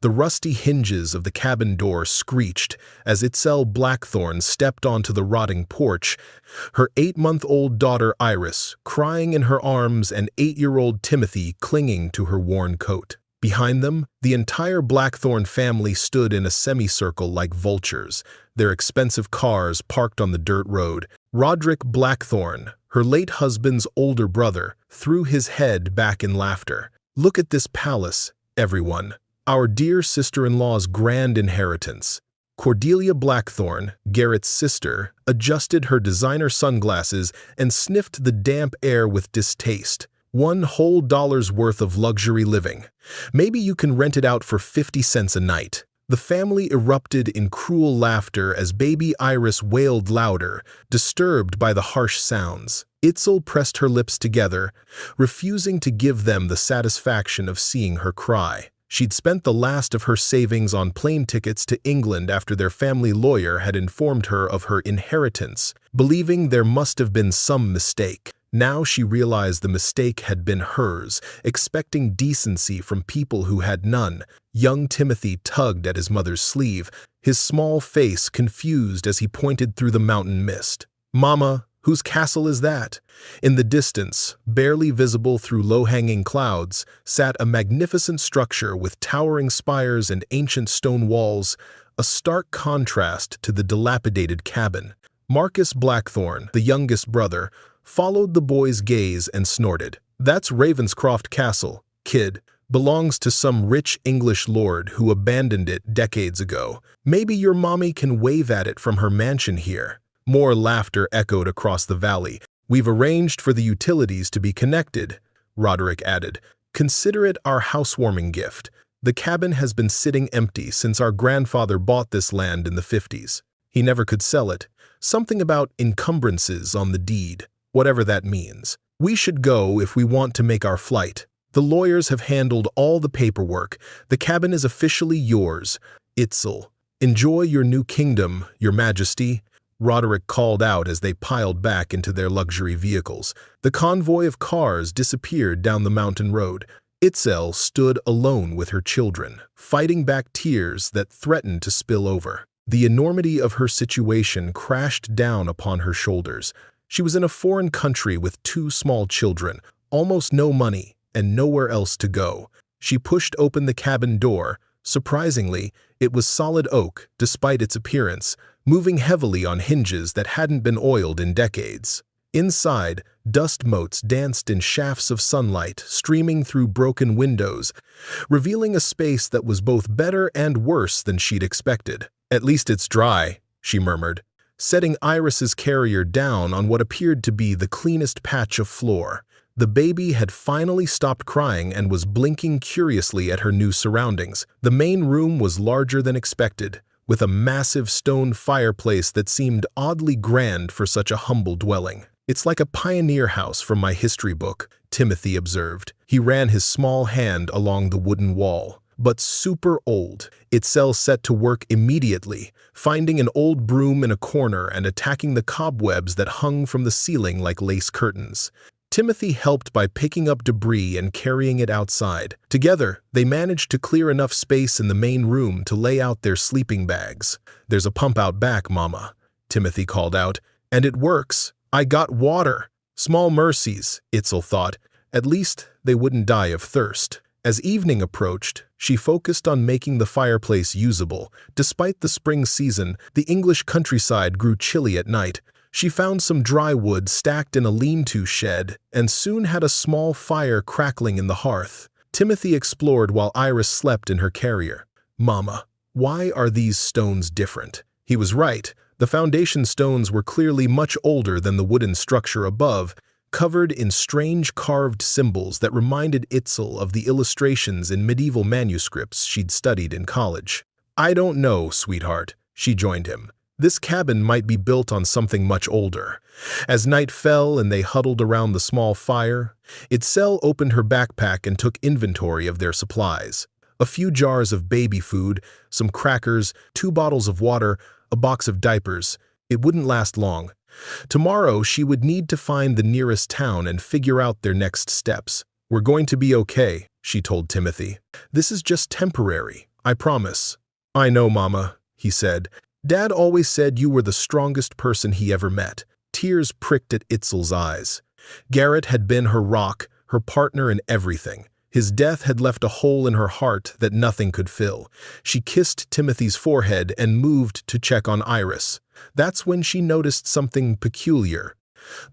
The rusty hinges of the cabin door screeched as Itzel Blackthorne stepped onto the rotting porch, her 8-month-old daughter Iris crying in her arms and 8-year-old Timothy clinging to her worn coat. Behind them, the entire Blackthorne family stood in a semicircle like vultures, their expensive cars parked on the dirt road. Roderick Blackthorne, her late husband's older brother, threw his head back in laughter. "Look at this palace, everyone. Our dear sister-in-law's grand inheritance." Cordelia Blackthorne, Garrett's sister, adjusted her designer sunglasses and sniffed the damp air with distaste. $1 whole worth of luxury living. Maybe you can rent it out for 50 cents a night. The family erupted in cruel laughter as baby Iris wailed louder, disturbed by the harsh sounds. Itzel pressed her lips together, refusing to give them the satisfaction of seeing her cry. She'd spent the last of her savings on plane tickets to England after their family lawyer had informed her of her inheritance, believing there must have been some mistake. Now she realized the mistake had been hers, expecting decency from people who had none. Young Timothy tugged at his mother's sleeve, his small face confused as he pointed through the mountain mist. "Mama, whose castle is that?" In the distance, barely visible through low-hanging clouds, sat a magnificent structure with towering spires and ancient stone walls, a stark contrast to the dilapidated cabin. Marcus Blackthorne, the youngest brother, followed the boy's gaze and snorted. "That's Ravenscroft Castle, kid. Belongs to some rich English lord who abandoned it decades ago. Maybe your mommy can wave at it from her mansion here." More laughter echoed across the valley. "We've arranged for the utilities to be connected," Roderick added. "Consider it our housewarming gift. The cabin has been sitting empty since our grandfather bought this land in the 50s. He never could sell it. Something about encumbrances on the deed, whatever that means. We should go if we want to make our flight. The lawyers have handled all the paperwork. The cabin is officially yours. Itzel, enjoy your new kingdom, Your Majesty," Roderick called out as they piled back into their luxury vehicles. The convoy of cars disappeared down the mountain road. Itzel stood alone with her children, fighting back tears that threatened to spill over. The enormity of her situation crashed down upon her shoulders. She was in a foreign country with 2 small children, almost no money, and nowhere else to go. She pushed open the cabin door. Surprisingly, it was solid oak, despite its appearance, moving heavily on hinges that hadn't been oiled in decades. Inside, dust motes danced in shafts of sunlight streaming through broken windows, revealing a space that was both better and worse than she'd expected. "At least it's dry," she murmured, setting Iris's carrier down on what appeared to be the cleanest patch of floor. The baby had finally stopped crying and was blinking curiously at her new surroundings. The main room was larger than expected, with a massive stone fireplace that seemed oddly grand for such a humble dwelling. "It's like a pioneer house from my history book," Timothy observed. He ran his small hand along the wooden wall. "But super old." Itzel set to work immediately, finding an old broom in a corner and attacking the cobwebs that hung from the ceiling like lace curtains. Timothy helped by picking up debris and carrying it outside. Together, they managed to clear enough space in the main room to lay out their sleeping bags. "There's a pump out back, Mama," Timothy called out. "And it works. I got water." Small mercies, Itzel thought. At least they wouldn't die of thirst. As evening approached, she focused on making the fireplace usable. Despite the spring season, the English countryside grew chilly at night. She found some dry wood stacked in a lean-to shed and soon had a small fire crackling in the hearth. Timothy explored while Iris slept in her carrier. "Mama, why are these stones different?" He was right. The foundation stones were clearly much older than the wooden structure above, covered in strange carved symbols that reminded Itzel of the illustrations in medieval manuscripts she'd studied in college. "I don't know, sweetheart," she joined him. "This cabin might be built on something much older." As night fell and they huddled around the small fire, Itzel opened her backpack and took inventory of their supplies. A few jars of baby food, some crackers, 2 bottles of water, a box of diapers. It wouldn't last long. Tomorrow she would need to find the nearest town and figure out their next steps. "We're going to be okay," she told Timothy. "This is just temporary. I promise." "I know, Mama," he said. "Dad always said you were the strongest person he ever met." Tears pricked at Itzel's eyes. Garrett had been her rock, her partner in everything. His death had left a hole in her heart that nothing could fill. She kissed Timothy's forehead and moved to check on Iris. That's when she noticed something peculiar.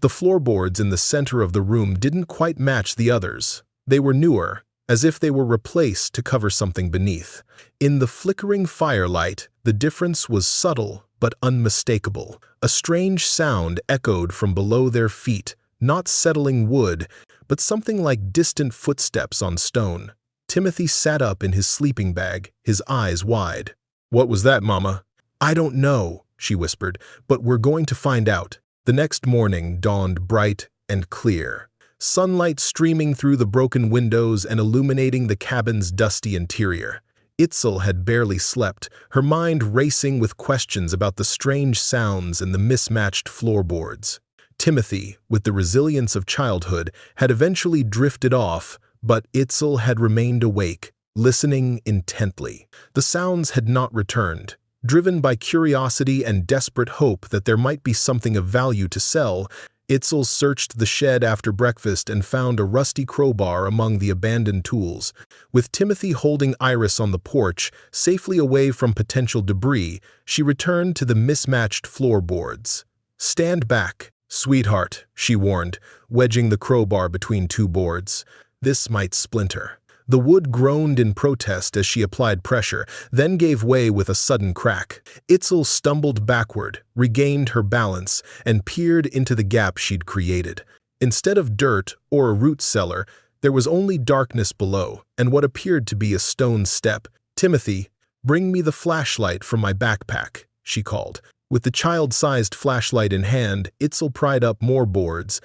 The floorboards in the center of the room didn't quite match the others. They were newer, as if they were replaced to cover something beneath. In the flickering firelight, the difference was subtle but unmistakable. A strange sound echoed from below their feet, not settling wood, but something like distant footsteps on stone. Timothy sat up in his sleeping bag, his eyes wide. "What was that, Mama?" "I don't know," she whispered, "but we're going to find out." The next morning dawned bright and clear, sunlight streaming through the broken windows and illuminating the cabin's dusty interior. Itzel had barely slept, her mind racing with questions about the strange sounds and the mismatched floorboards. Timothy, with the resilience of childhood, had eventually drifted off, but Itzel had remained awake, listening intently. The sounds had not returned. Driven by curiosity and desperate hope that there might be something of value to sell, Itzel searched the shed after breakfast and found a rusty crowbar among the abandoned tools. With Timothy holding Iris on the porch, safely away from potential debris, she returned to the mismatched floorboards. "Stand back, sweetheart," she warned, wedging the crowbar between two boards. "This might splinter." The wood groaned in protest as she applied pressure, then gave way with a sudden crack. Itzel stumbled backward, regained her balance, and peered into the gap she'd created. Instead of dirt or a root cellar, there was only darkness below, and what appeared to be a stone step. "Timothy, bring me the flashlight from my backpack," she called. With the child-sized flashlight in hand, Itzel pried up more boards,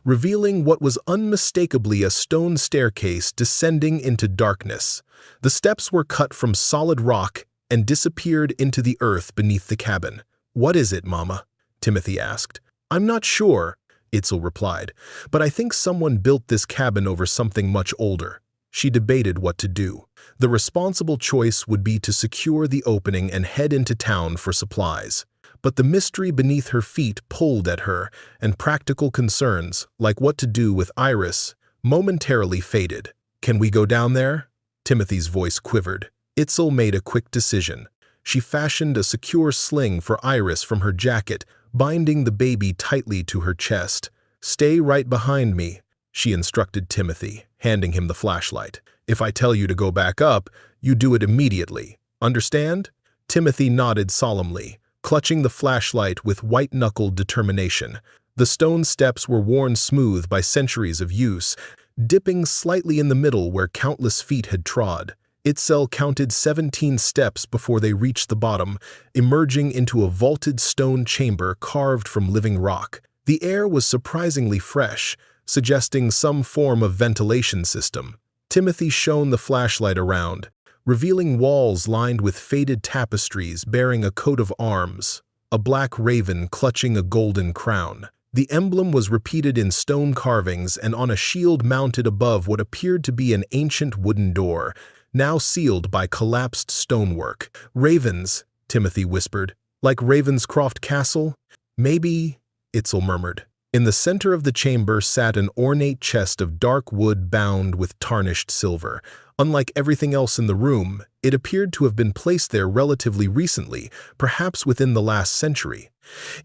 revealing what was unmistakably a stone staircase descending into darkness. The steps were cut from solid rock and disappeared into the earth beneath the cabin. "What is it, Mama?" Timothy asked. "I'm not sure," Itzel replied, "but I think someone built this cabin over something much older." She debated what to do. The responsible choice would be to secure the opening and head into town for supplies. But the mystery beneath her feet pulled at her, and practical concerns, like what to do with Iris, momentarily faded. "Can we go down there?" Timothy's voice quivered. Itzel made a quick decision. She fashioned a secure sling for Iris from her jacket, binding the baby tightly to her chest. "Stay right behind me," she instructed Timothy, handing him the flashlight. "If I tell you to go back up, you do it immediately. Understand?" Timothy nodded solemnly, clutching the flashlight with white-knuckled determination. The stone steps were worn smooth by centuries of use, dipping slightly in the middle where countless feet had trod. Itzel counted 17 steps before they reached the bottom, emerging into a vaulted stone chamber carved from living rock. The air was surprisingly fresh, suggesting some form of ventilation system. Timothy shone the flashlight around, revealing walls lined with faded tapestries bearing a coat of arms, a black raven clutching a golden crown. The emblem was repeated in stone carvings and on a shield mounted above what appeared to be an ancient wooden door, now sealed by collapsed stonework. "Ravens," Timothy whispered. "Like Ravenscroft Castle?" "Maybe," Itzel murmured. In the center of the chamber sat an ornate chest of dark wood bound with tarnished silver. Unlike everything else in the room, it appeared to have been placed there relatively recently, perhaps within the last century.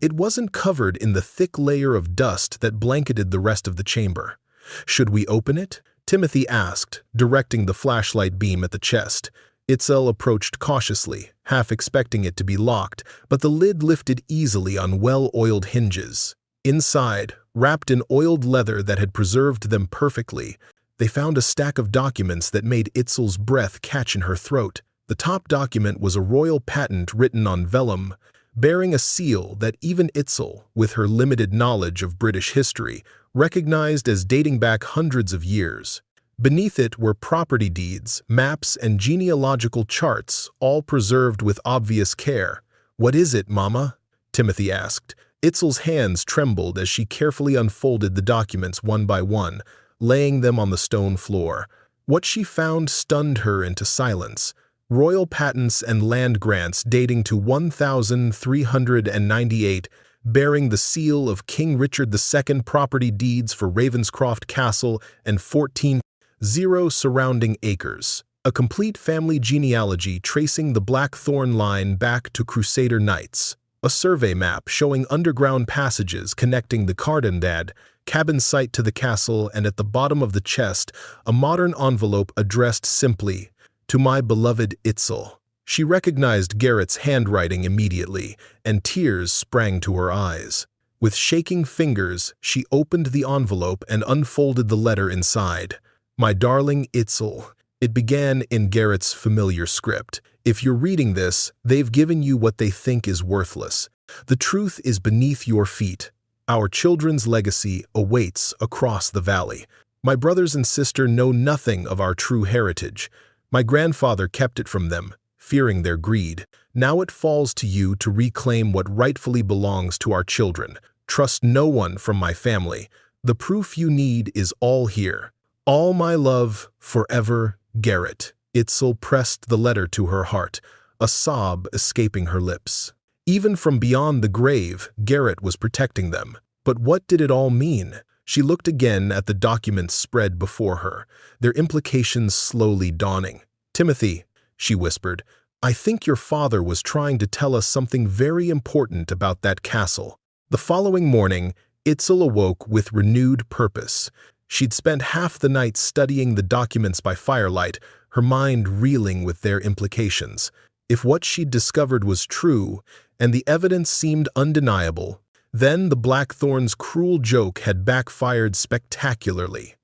It wasn't covered in the thick layer of dust that blanketed the rest of the chamber. "Should we open it?" Timothy asked, directing the flashlight beam at the chest. Itzel approached cautiously, half expecting it to be locked, but the lid lifted easily on well-oiled hinges. Inside, wrapped in oiled leather that had preserved them perfectly, they found a stack of documents that made Itzel's breath catch in her throat. The top document was a royal patent written on vellum, bearing a seal that even Itzel, with her limited knowledge of British history, recognized as dating back hundreds of years. Beneath it were property deeds, maps, and genealogical charts, all preserved with obvious care. "What is it, Mama?" Timothy asked. Itzel's hands trembled as she carefully unfolded the documents one by one, laying them on the stone floor. What she found stunned her into silence. royal patents and land grants dating to 1398, bearing the seal of King Richard II, property deeds for Ravenscroft Castle and 14 surrounding acres. A complete family genealogy tracing the Blackthorn line back to Crusader Knights. A survey map showing underground passages connecting the Cardandad cabin site to the castle, and at the bottom of the chest, a modern envelope addressed simply, "To my beloved Itzel." She recognized Garrett's handwriting immediately, and tears sprang to her eyes. With shaking fingers, she opened the envelope and unfolded the letter inside. "My darling Itzel," it began in Garrett's familiar script. "If you're reading this, they've given you what they think is worthless. The truth is beneath your feet. Our children's legacy awaits across the valley. My brothers and sister know nothing of our true heritage. My grandfather kept it from them, fearing their greed. Now it falls to you to reclaim what rightfully belongs to our children. Trust no one from my family. The proof you need is all here. All my love, forever, Garrett." Itzel pressed the letter to her heart, a sob escaping her lips. Even from beyond the grave, Garrett was protecting them. But what did it all mean? She looked again at the documents spread before her, their implications slowly dawning. "Timothy," she whispered, "I think your father was trying to tell us something very important about that castle." The following morning, Itzel awoke with renewed purpose. She'd spent half the night studying the documents by firelight, her mind reeling with their implications. If what she'd discovered was true, and the evidence seemed undeniable, then the Blackthorns' cruel joke had backfired spectacularly.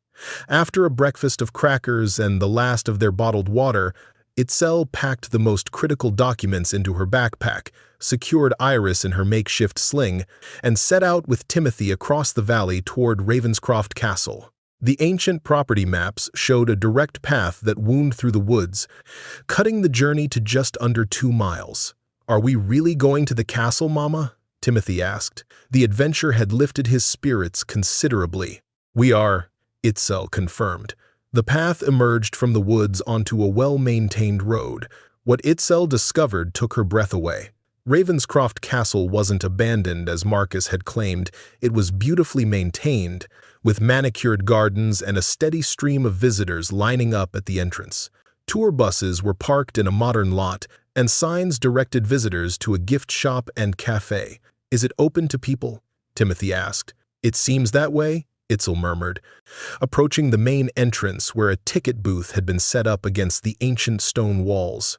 After a breakfast of crackers and the last of their bottled water, Itzel packed the most critical documents into her backpack, secured Iris in her makeshift sling, and set out with Timothy across the valley toward Ravenscroft Castle. The ancient property maps showed a direct path that wound through the woods, cutting the journey to just under 2 miles. "Are we really going to the castle, Mama?" Timothy asked. The adventure had lifted his spirits considerably. "We are," Itzel confirmed. The path emerged from the woods onto a well-maintained road. What Itzel discovered took her breath away. Ravenscroft Castle wasn't abandoned as Marcus had claimed. It was beautifully maintained, with manicured gardens and a steady stream of visitors lining up at the entrance. Tour buses were parked in a modern lot, and signs directed visitors to a gift shop and cafe. "Is it open to people?" Timothy asked. "It seems that way," Itzel murmured, approaching the main entrance where a ticket booth had been set up against the ancient stone walls.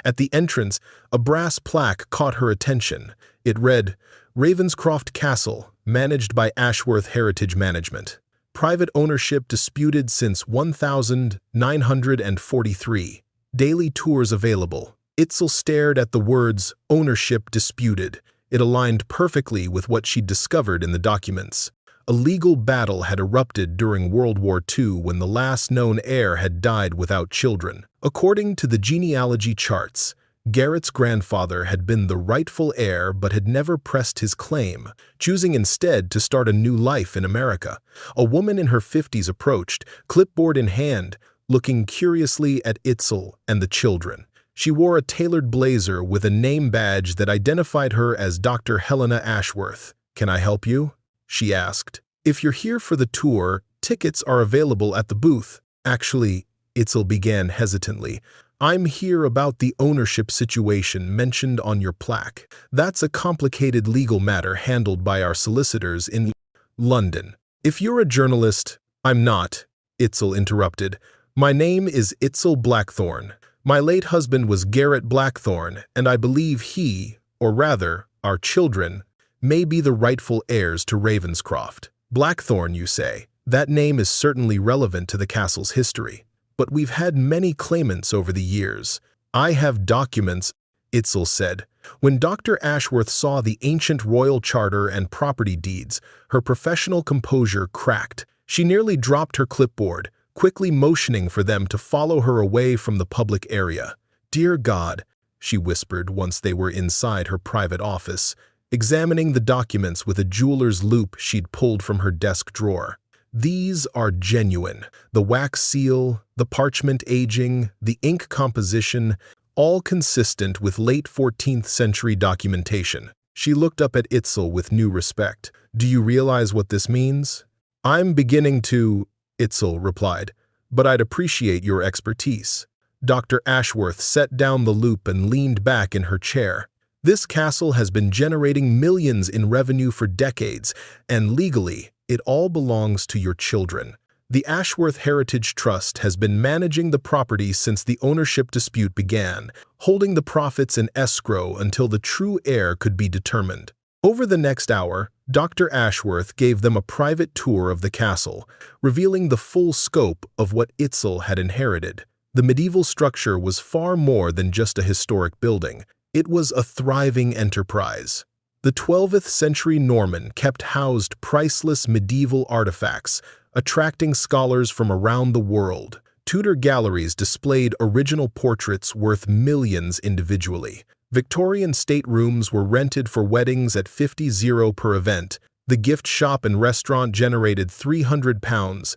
At the entrance, a brass plaque caught her attention. It read, "Ravenscroft Castle, managed by Ashworth Heritage Management. Private ownership disputed since 1943. Daily tours available." Itzel stared at the words, "ownership disputed." It aligned perfectly with what she'd discovered in the documents. A legal battle had erupted during World War II when the last known heir had died without children. According to the genealogy charts, Garrett's grandfather had been the rightful heir but had never pressed his claim, choosing instead to start a new life in America. A woman in her 50s approached, clipboard in hand, looking curiously at Itzel and the children. She wore a tailored blazer with a name badge that identified her as Dr. Helena Ashworth. "Can I help you?" she asked. "If you're here for the tour, tickets are available at the booth." "Actually," Itzel began hesitantly, "I'm here about the ownership situation mentioned on your plaque. That's a complicated legal matter handled by our solicitors in London." "If you're a journalist—" "I'm not," Itzel interrupted. "My name is Itzel Blackthorn. My late husband was Garrett Blackthorn, and I believe he, or rather, our children, may be the rightful heirs to Ravenscroft." "Blackthorn, you say? That name is certainly relevant to the castle's history. But we've had many claimants over the years." "I have documents," Itzel said. When Dr. Ashworth saw the ancient royal charter and property deeds, her professional composure cracked. She nearly dropped her clipboard, quickly motioning for them to follow her away from the public area. "Dear God," she whispered once they were inside her private office, examining the documents with a jeweler's loupe she'd pulled from her desk drawer. "These are genuine. The wax seal, the parchment aging, the ink composition, all consistent with late 14th century documentation. She looked up at Itzel with new respect. "Do you realize what this means?" "I'm beginning to," Itzel replied, "but I'd appreciate your expertise." Dr. Ashworth set down the loop and leaned back in her chair. "This castle has been generating millions in revenue for decades, and legally, it all belongs to your children. The Ashworth Heritage Trust has been managing the property since the ownership dispute began, holding the profits in escrow until the true heir could be determined." Over the next hour, Dr. Ashworth gave them a private tour of the castle, revealing the full scope of what Itzel had inherited. The medieval structure was far more than just a historic building. It was a thriving enterprise. The 12th century Norman kept housed priceless medieval artifacts, attracting scholars from around the world. Tudor galleries displayed original portraits worth millions individually. Victorian staterooms were rented for weddings at €50 per event. The gift shop and restaurant generated £300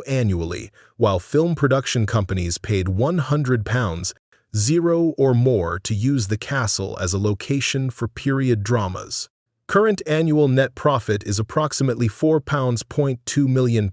annually, while film production companies paid £100 or more to use the castle as a location for period dramas. Current annual net profit is approximately £4.2 million,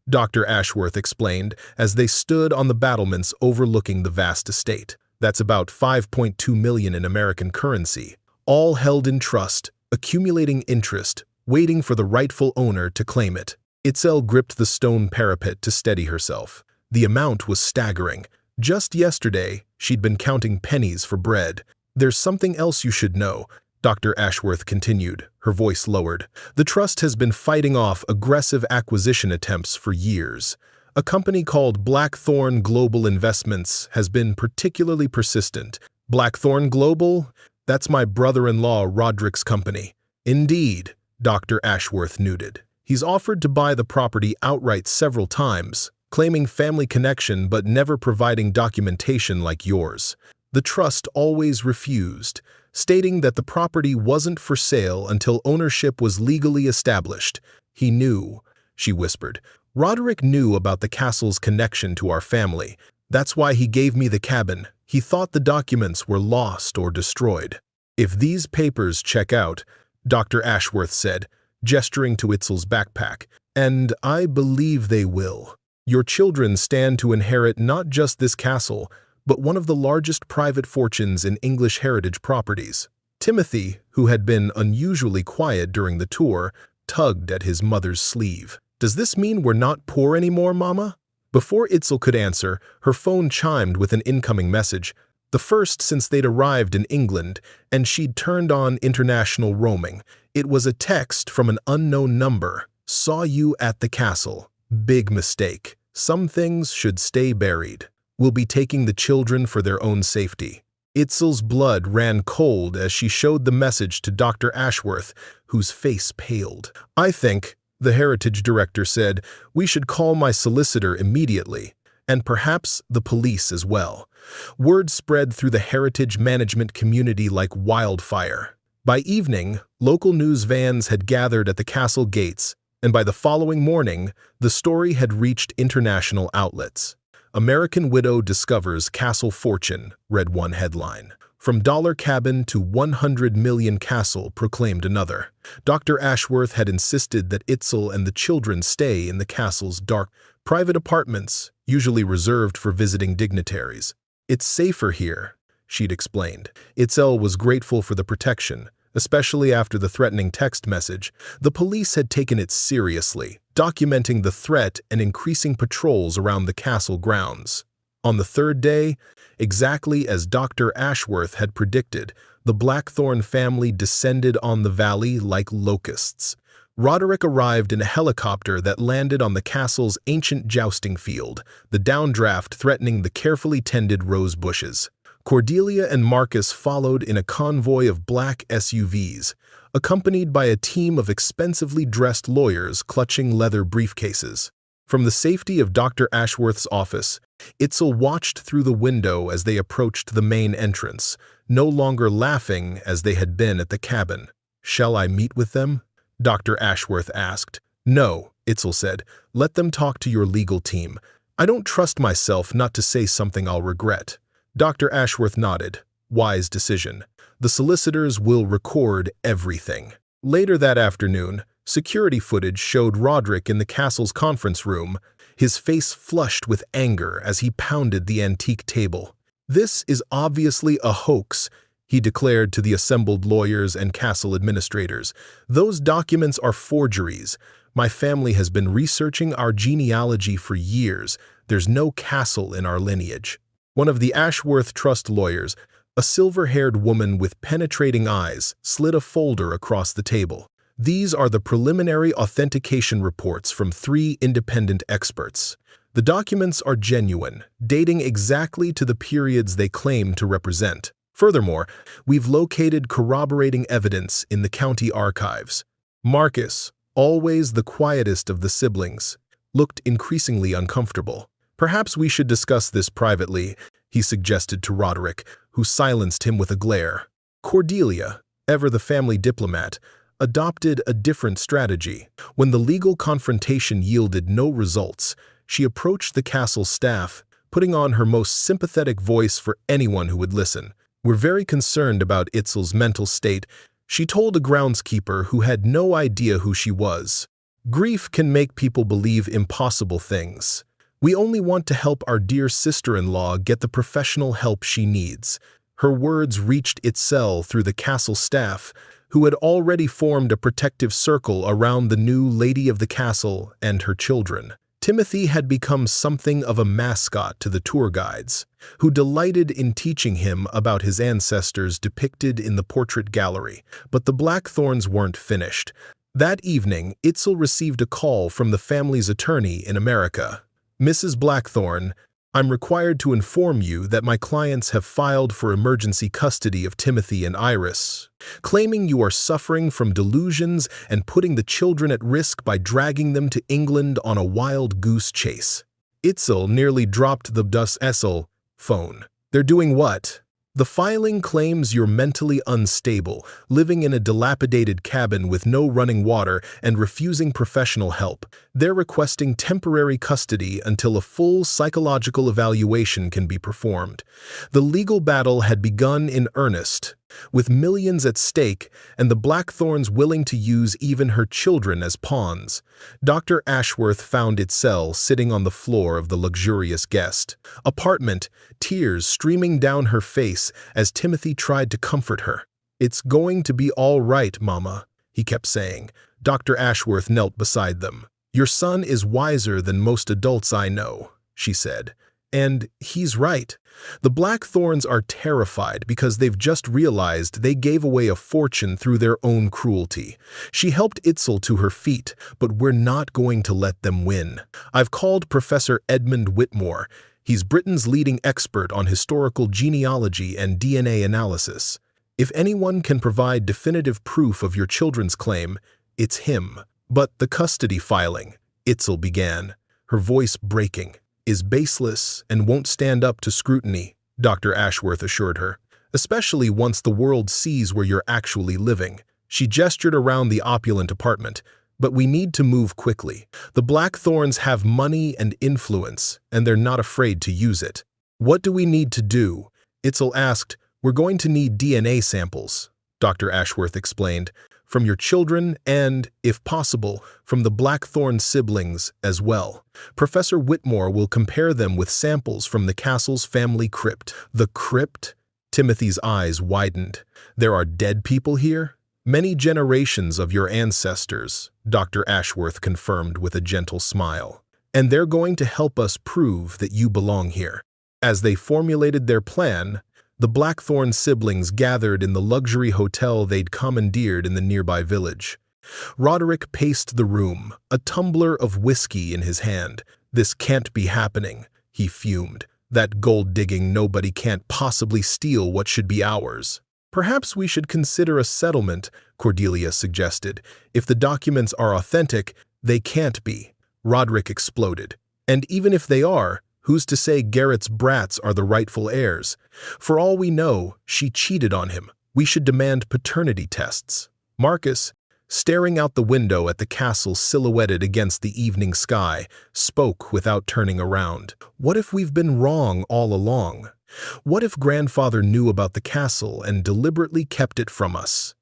Dr. Ashworth explained as they stood on the battlements overlooking the vast estate. That's about $5.2 million in American currency, all held in trust, accumulating interest, waiting for the rightful owner to claim it. Itzel gripped the stone parapet to steady herself. The amount was staggering. Just yesterday, she'd been counting pennies for bread. "There's something else you should know," Dr. Ashworth continued, her voice lowered. "The trust has been fighting off aggressive acquisition attempts for years. A company called Blackthorn Global Investments has been particularly persistent." "Blackthorn Global? That's my brother-in-law Roderick's company." "Indeed," Dr. Ashworth noted. "He's offered to buy the property outright several times, claiming family connection but never providing documentation like yours. The trust always refused, stating that the property wasn't for sale until ownership was legally established. He knew," she whispered. "Roderick knew about the castle's connection to our family. That's why he gave me the cabin. He thought the documents were lost or destroyed." "If these papers check out," Dr. Ashworth said, gesturing to Itzel's backpack, "and I believe they will, your children stand to inherit not just this castle, but one of the largest private fortunes in English heritage properties." Timothy, who had been unusually quiet during the tour, tugged at his mother's sleeve. "Does this mean we're not poor anymore, Mama?" Before Itzel could answer, her phone chimed with an incoming message, the first since they'd arrived in England, and she'd turned on international roaming. It was a text from an unknown number. "Saw you at the castle. Big mistake. Some things should stay buried. We'll be taking the children for their own safety." Itzel's blood ran cold as she showed the message to Dr. Ashworth, whose face paled. "I think," the heritage director said, "we should call my solicitor immediately, and perhaps the police as well." Word spread through the heritage management community like wildfire. By evening, local news vans had gathered at the castle gates, and by the following morning, the story had reached international outlets. "American Widow Discovers Castle Fortune," read one headline. "From Dollar Cabin to 100 Million Castle," proclaimed another. Dr. Ashworth had insisted that Itzel and the children stay in the castle's dark, private apartments, usually reserved for visiting dignitaries. "It's safer here," she'd explained. Itzel was grateful for the protection, especially after the threatening text message. The police had taken it seriously, documenting the threat and increasing patrols around the castle grounds. On the third day, exactly as Dr. Ashworth had predicted, the Blackthorn family descended on the valley like locusts. Roderick arrived in a helicopter that landed on the castle's ancient jousting field, the downdraft threatening the carefully tended rose bushes. Cordelia and Marcus followed in a convoy of black SUVs, accompanied by a team of expensively dressed lawyers clutching leather briefcases. From the safety of Dr. Ashworth's office, Itzel watched through the window as they approached the main entrance, no longer laughing as they had been at the cabin. "Shall I meet with them?" Dr. Ashworth asked. "No," Itzel said. "Let them talk to your legal team. I don't trust myself not to say something I'll regret." Dr. Ashworth nodded. Wise decision. The solicitors will record everything. Later that afternoon, security footage showed Roderick in the castle's conference room, his face flushed with anger as he pounded the antique table. "This is obviously a hoax," he declared to the assembled lawyers and castle administrators. "Those documents are forgeries. My family has been researching our genealogy for years. There's no castle in our lineage." One of the Ashworth Trust lawyers, a silver-haired woman with penetrating eyes, slid a folder across the table. "These are the preliminary authentication reports from 3 independent experts. The documents are genuine, dating exactly to the periods they claim to represent. Furthermore, we've located corroborating evidence in the county archives." Marcus, always the quietest of the siblings, looked increasingly uncomfortable. "Perhaps we should discuss this privately," he suggested to Roderick, who silenced him with a glare. Cordelia, ever the family diplomat, adopted a different strategy. When the legal confrontation yielded no results, she approached the castle staff, putting on her most sympathetic voice for anyone who would listen. "We're very concerned about Itzel's mental state," she told a groundskeeper who had no idea who she was. "Grief can make people believe impossible things. We only want to help our dear sister-in-law get the professional help she needs." Her words reached Itzel through the castle staff, who had already formed a protective circle around the new lady of the castle and her children. Timothy had become something of a mascot to the tour guides, who delighted in teaching him about his ancestors depicted in the portrait gallery. But the Blackthorns weren't finished. That evening, Itzel received a call from the family's attorney in America. "Mrs. Blackthorn, I'm required to inform you that my clients have filed for emergency custody of Timothy and Iris, claiming you are suffering from delusions and putting the children at risk by dragging them to England on a wild goose chase." Itzel nearly dropped the Dus Essel phone. "They're doing what?" "The filing claims you're mentally unstable, living in a dilapidated cabin with no running water and refusing professional help. They're requesting temporary custody until a full psychological evaluation can be performed." The legal battle had begun in earnest, with millions at stake and the Blackthorns willing to use even her children as pawns. Dr. Ashworth found Itzel sitting on the floor of the luxurious guest apartment, tears streaming down her face as Timothy tried to comfort her. "It's going to be all right, Mama," he kept saying. Dr. Ashworth knelt beside them. "Your son is wiser than most adults I know," she said. "And he's right. The Blackthorns are terrified because they've just realized they gave away a fortune through their own cruelty." She helped Itzel to her feet, "But we're not going to let them win. I've called Professor Edmund Whitmore. He's Britain's leading expert on historical genealogy and DNA analysis. If anyone can provide definitive proof of your children's claim, it's him." "But the custody filing," Itzel began, her voice breaking, "is baseless and won't stand up to scrutiny," Dr. Ashworth assured her, "especially once the world sees where you're actually living." She gestured around the opulent apartment. "But we need to move quickly. The Blackthorns have money and influence, and they're not afraid to use it." "What do we need to do?" Itzel asked. "We're going to need DNA samples," Dr. Ashworth explained, "from your children and, if possible, from the Blackthorn siblings as well. Professor Whitmore will compare them with samples from the castle's family crypt." "The crypt?" Timothy's eyes widened. "There are dead people here?" "Many generations of your ancestors," Dr. Ashworth confirmed with a gentle smile. "And they're going to help us prove that you belong here." As they formulated their plan, the Blackthorn siblings gathered in the luxury hotel they'd commandeered in the nearby village. Roderick paced the room, a tumbler of whiskey in his hand. "This can't be happening," he fumed. "That gold-digging nobody can't possibly steal what should be ours." "Perhaps we should consider a settlement," Cordelia suggested. "If the documents are authentic, they can't be," Roderick exploded. "And even if they are, who's to say Garrett's brats are the rightful heirs? For all we know, she cheated on him. We should demand paternity tests." Marcus, staring out the window at the castle silhouetted against the evening sky, spoke without turning around. "What if we've been wrong all along?" What if grandfather knew about the castle and deliberately kept it from us?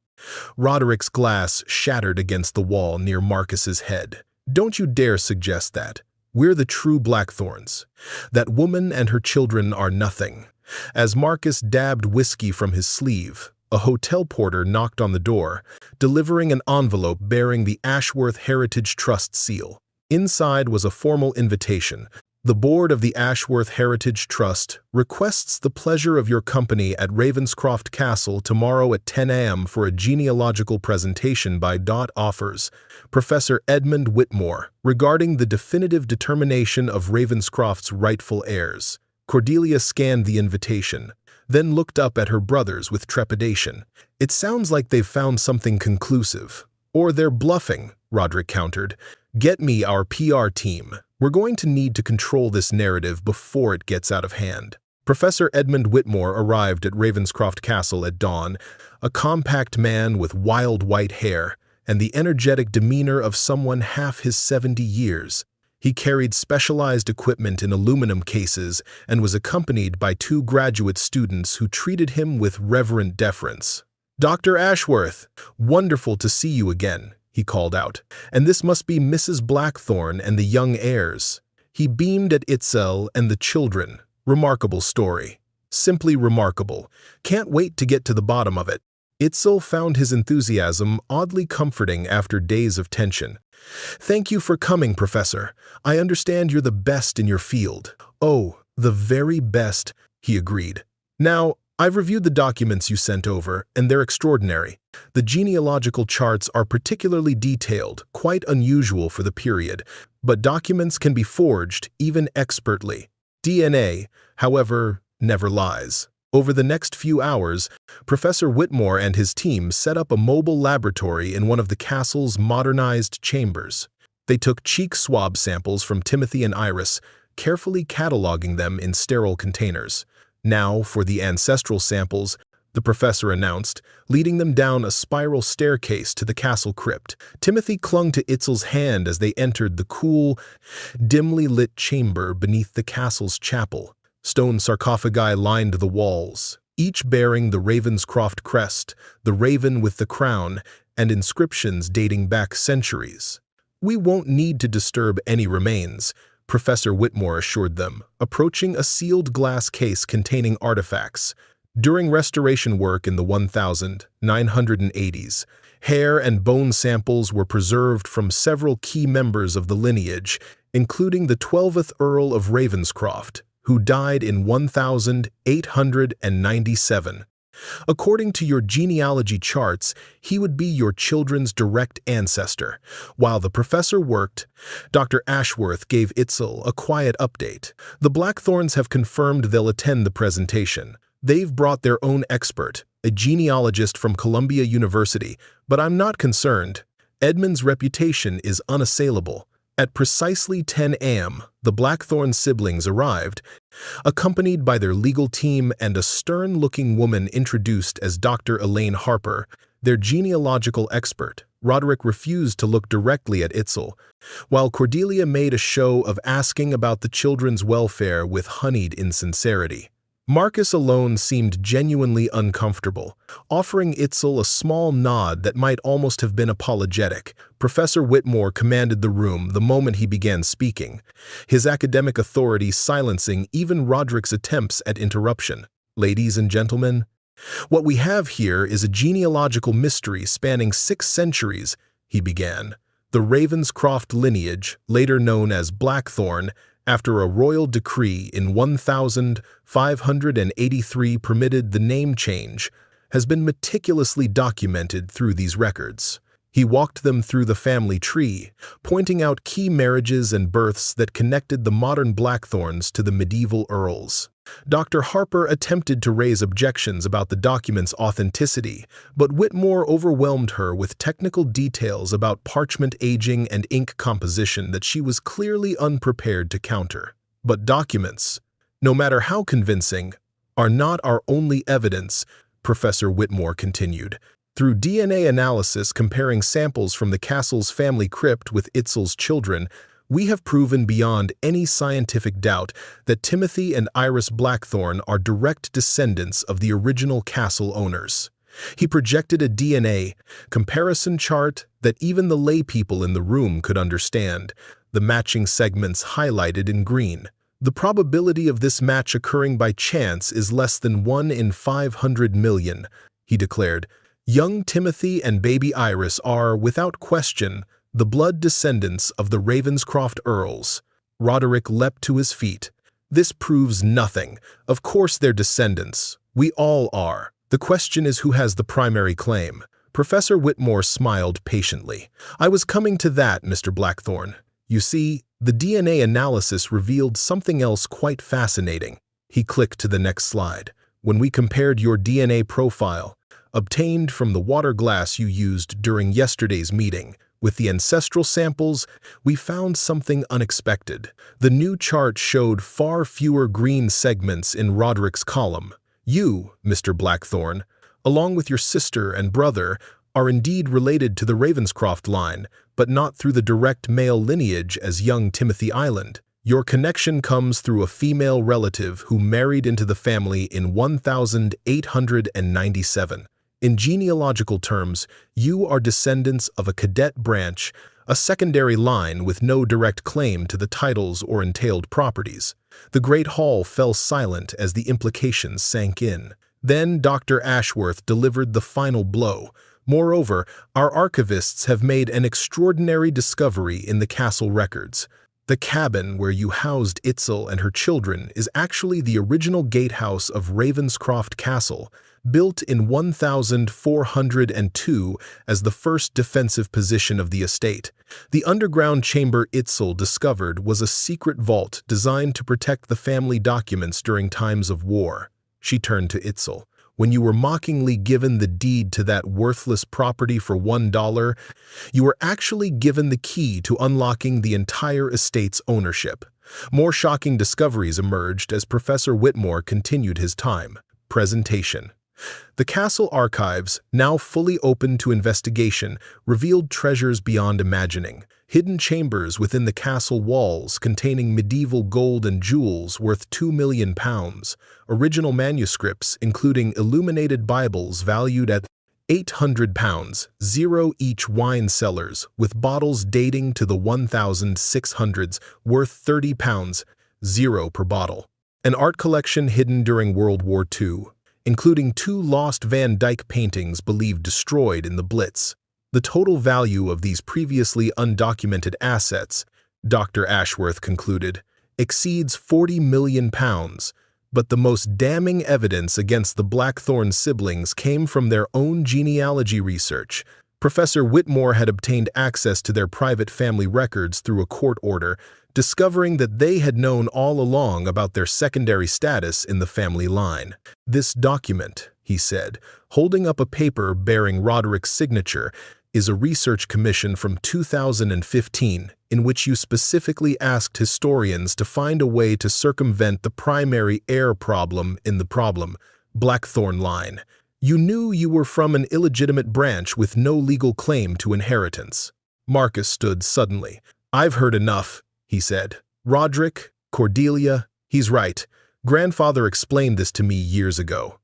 Roderick's glass shattered against the wall near Marcus's head. Don't you dare suggest that. We're the true Blackthorns. That woman and her children are nothing. As Marcus dabbed whiskey from his sleeve, a hotel porter knocked on the door, delivering an envelope bearing the Ashworth Heritage Trust seal. Inside was a formal invitation. The board of the Ashworth Heritage Trust requests the pleasure of your company at Ravenscroft Castle tomorrow at 10 a.m. for a genealogical presentation by Offers, Professor Edmund Whitmore, regarding the definitive determination of Ravenscroft's rightful heirs. Cordelia scanned the invitation, then looked up at her brothers with trepidation. It sounds like they've found something conclusive. Or they're bluffing, Roderick countered. Get me our PR team. We're going to need to control this narrative before it gets out of hand. Professor Edmund Whitmore arrived at Ravenscroft Castle at dawn, a compact man with wild white hair and the energetic demeanor of someone half his 70 years. He carried specialized equipment in aluminum cases and was accompanied by 2 graduate students who treated him with reverent deference. "Dr. Ashworth, wonderful to see you again," he called out. "And this must be Mrs. Blackthorn and the young heirs." He beamed at Itzel and the children. "Remarkable story. Simply remarkable. Can't wait to get to the bottom of it." Itzel found his enthusiasm oddly comforting after days of tension. "Thank you for coming, Professor. I understand you're the best in your field." "Oh, the very best," he agreed. "Now, I've reviewed the documents you sent over, and they're extraordinary. The genealogical charts are particularly detailed, quite unusual for the period, but documents can be forged, even expertly. DNA, however, never lies." Over the next few hours, Professor Whitmore and his team set up a mobile laboratory in one of the castle's modernized chambers. They took cheek swab samples from Timothy and Iris, carefully cataloging them in sterile containers. "Now for the ancestral samples," the professor announced, leading them down a spiral staircase to the castle crypt. Timothy clung to Itzel's hand as they entered the cool, dimly lit chamber beneath the castle's chapel. Stone sarcophagi lined the walls, each bearing the Ravenscroft crest, the raven with the crown, and inscriptions dating back centuries. "We won't need to disturb any remains," Professor Whitmore assured them, approaching a sealed glass case containing artifacts. During restoration work in the 1980s, hair and bone samples were preserved from several key members of the lineage, including the 12th Earl of Ravenscroft, who died in 1897. According to your genealogy charts, he would be your children's direct ancestor. While the professor worked, Dr. Ashworth gave Itzel a quiet update. "The Blackthorns have confirmed they'll attend the presentation. They've brought their own expert, a genealogist from Columbia University, but I'm not concerned. Edmund's reputation is unassailable." At precisely 10 a.m., the Blackthorn siblings arrived, accompanied by their legal team and a stern-looking woman introduced as Dr. Elaine Harper, their genealogical expert. Roderick refused to look directly at Itzel, while Cordelia made a show of asking about the children's welfare with honeyed insincerity. Marcus alone seemed genuinely uncomfortable, offering Itzel a small nod that might almost have been apologetic. Professor Whitmore commanded the room the moment he began speaking, his academic authority silencing even Roderick's attempts at interruption. "Ladies and gentlemen, what we have here is a genealogical mystery spanning 6 centuries," he began. "The Ravenscroft lineage, later known as Blackthorn, after a royal decree in 1583 permitted the name change, has been meticulously documented through these records." He walked them through the family tree, pointing out key marriages and births that connected the modern Blackthorns to the medieval earls. Dr. Harper attempted to raise objections about the document's authenticity, but Whitmore overwhelmed her with technical details about parchment aging and ink composition that she was clearly unprepared to counter. "But documents, no matter how convincing, are not our only evidence," Professor Whitmore continued. "Through DNA analysis comparing samples from the castle's family crypt with Itzel's children, We have proven beyond any scientific doubt that Timothy and Iris Blackthorne are direct descendants of the original castle owners. He projected a DNA comparison chart that even the laypeople in the room could understand, the matching segments highlighted in green. The probability of this match occurring by chance is less than 1 in 500 million, he declared. Young Timothy and baby Iris are, without question, the blood descendants of the Ravenscroft Earls. Roderick leapt to his feet. This proves nothing. Of course they're descendants. We all are. The question is who has the primary claim. Professor Whitmore smiled patiently. I was coming to that, Mr. Blackthorne. You see, the DNA analysis revealed something else quite fascinating. He clicked to the next slide. When we compared your DNA profile, obtained from the water glass you used during yesterday's meeting, with the ancestral samples, we found something unexpected. The new chart showed far fewer green segments in Roderick's column. You, Mr. Blackthorne, along with your sister and brother, are indeed related to the Ravenscroft line, but not through the direct male lineage as young Timothy Island. Your connection comes through a female relative who married into the family in 1897. In genealogical terms, you are descendants of a cadet branch, a secondary line with no direct claim to the titles or entailed properties. The great hall fell silent as the implications sank in. Then Dr. Ashworth delivered the final blow. Moreover, our archivists have made an extraordinary discovery in the castle records. The cabin where you housed Itzel and her children is actually the original gatehouse of Ravenscroft Castle, built in 1402 as the first defensive position of the estate. The underground chamber Itzel discovered was a secret vault designed to protect the family documents during times of war. She turned to Itzel. When you were mockingly given the deed to that worthless property for $1, you were actually given the key to unlocking the entire estate's ownership. More shocking discoveries emerged as Professor Whitmore continued his presentation. The castle archives, now fully open to investigation, revealed treasures beyond imagining. Hidden chambers within the castle walls containing medieval gold and jewels worth £2 million, original manuscripts including illuminated Bibles valued at £800, 0 each wine cellars with bottles dating to the 1600s worth £30, 0 per bottle. An art collection hidden during World War II, including 2 lost Van Dyck paintings believed destroyed in the Blitz. The total value of these previously undocumented assets, Dr. Ashworth concluded, exceeds £40 million, but the most damning evidence against the Blackthorne siblings came from their own genealogy research. Professor Whitmore had obtained access to their private family records through a court order, discovering that they had known all along about their secondary status in the family line. This document, he said, holding up a paper bearing Roderick's signature, is a research commission from 2015 in which you specifically asked historians to find a way to circumvent the primary heir problem in the Blackthorne line. You knew you were from an illegitimate branch with no legal claim to inheritance. Marcus stood suddenly. I've heard enough, he said. Roderick, Cordelia, he's right. Grandfather explained this to me years ago.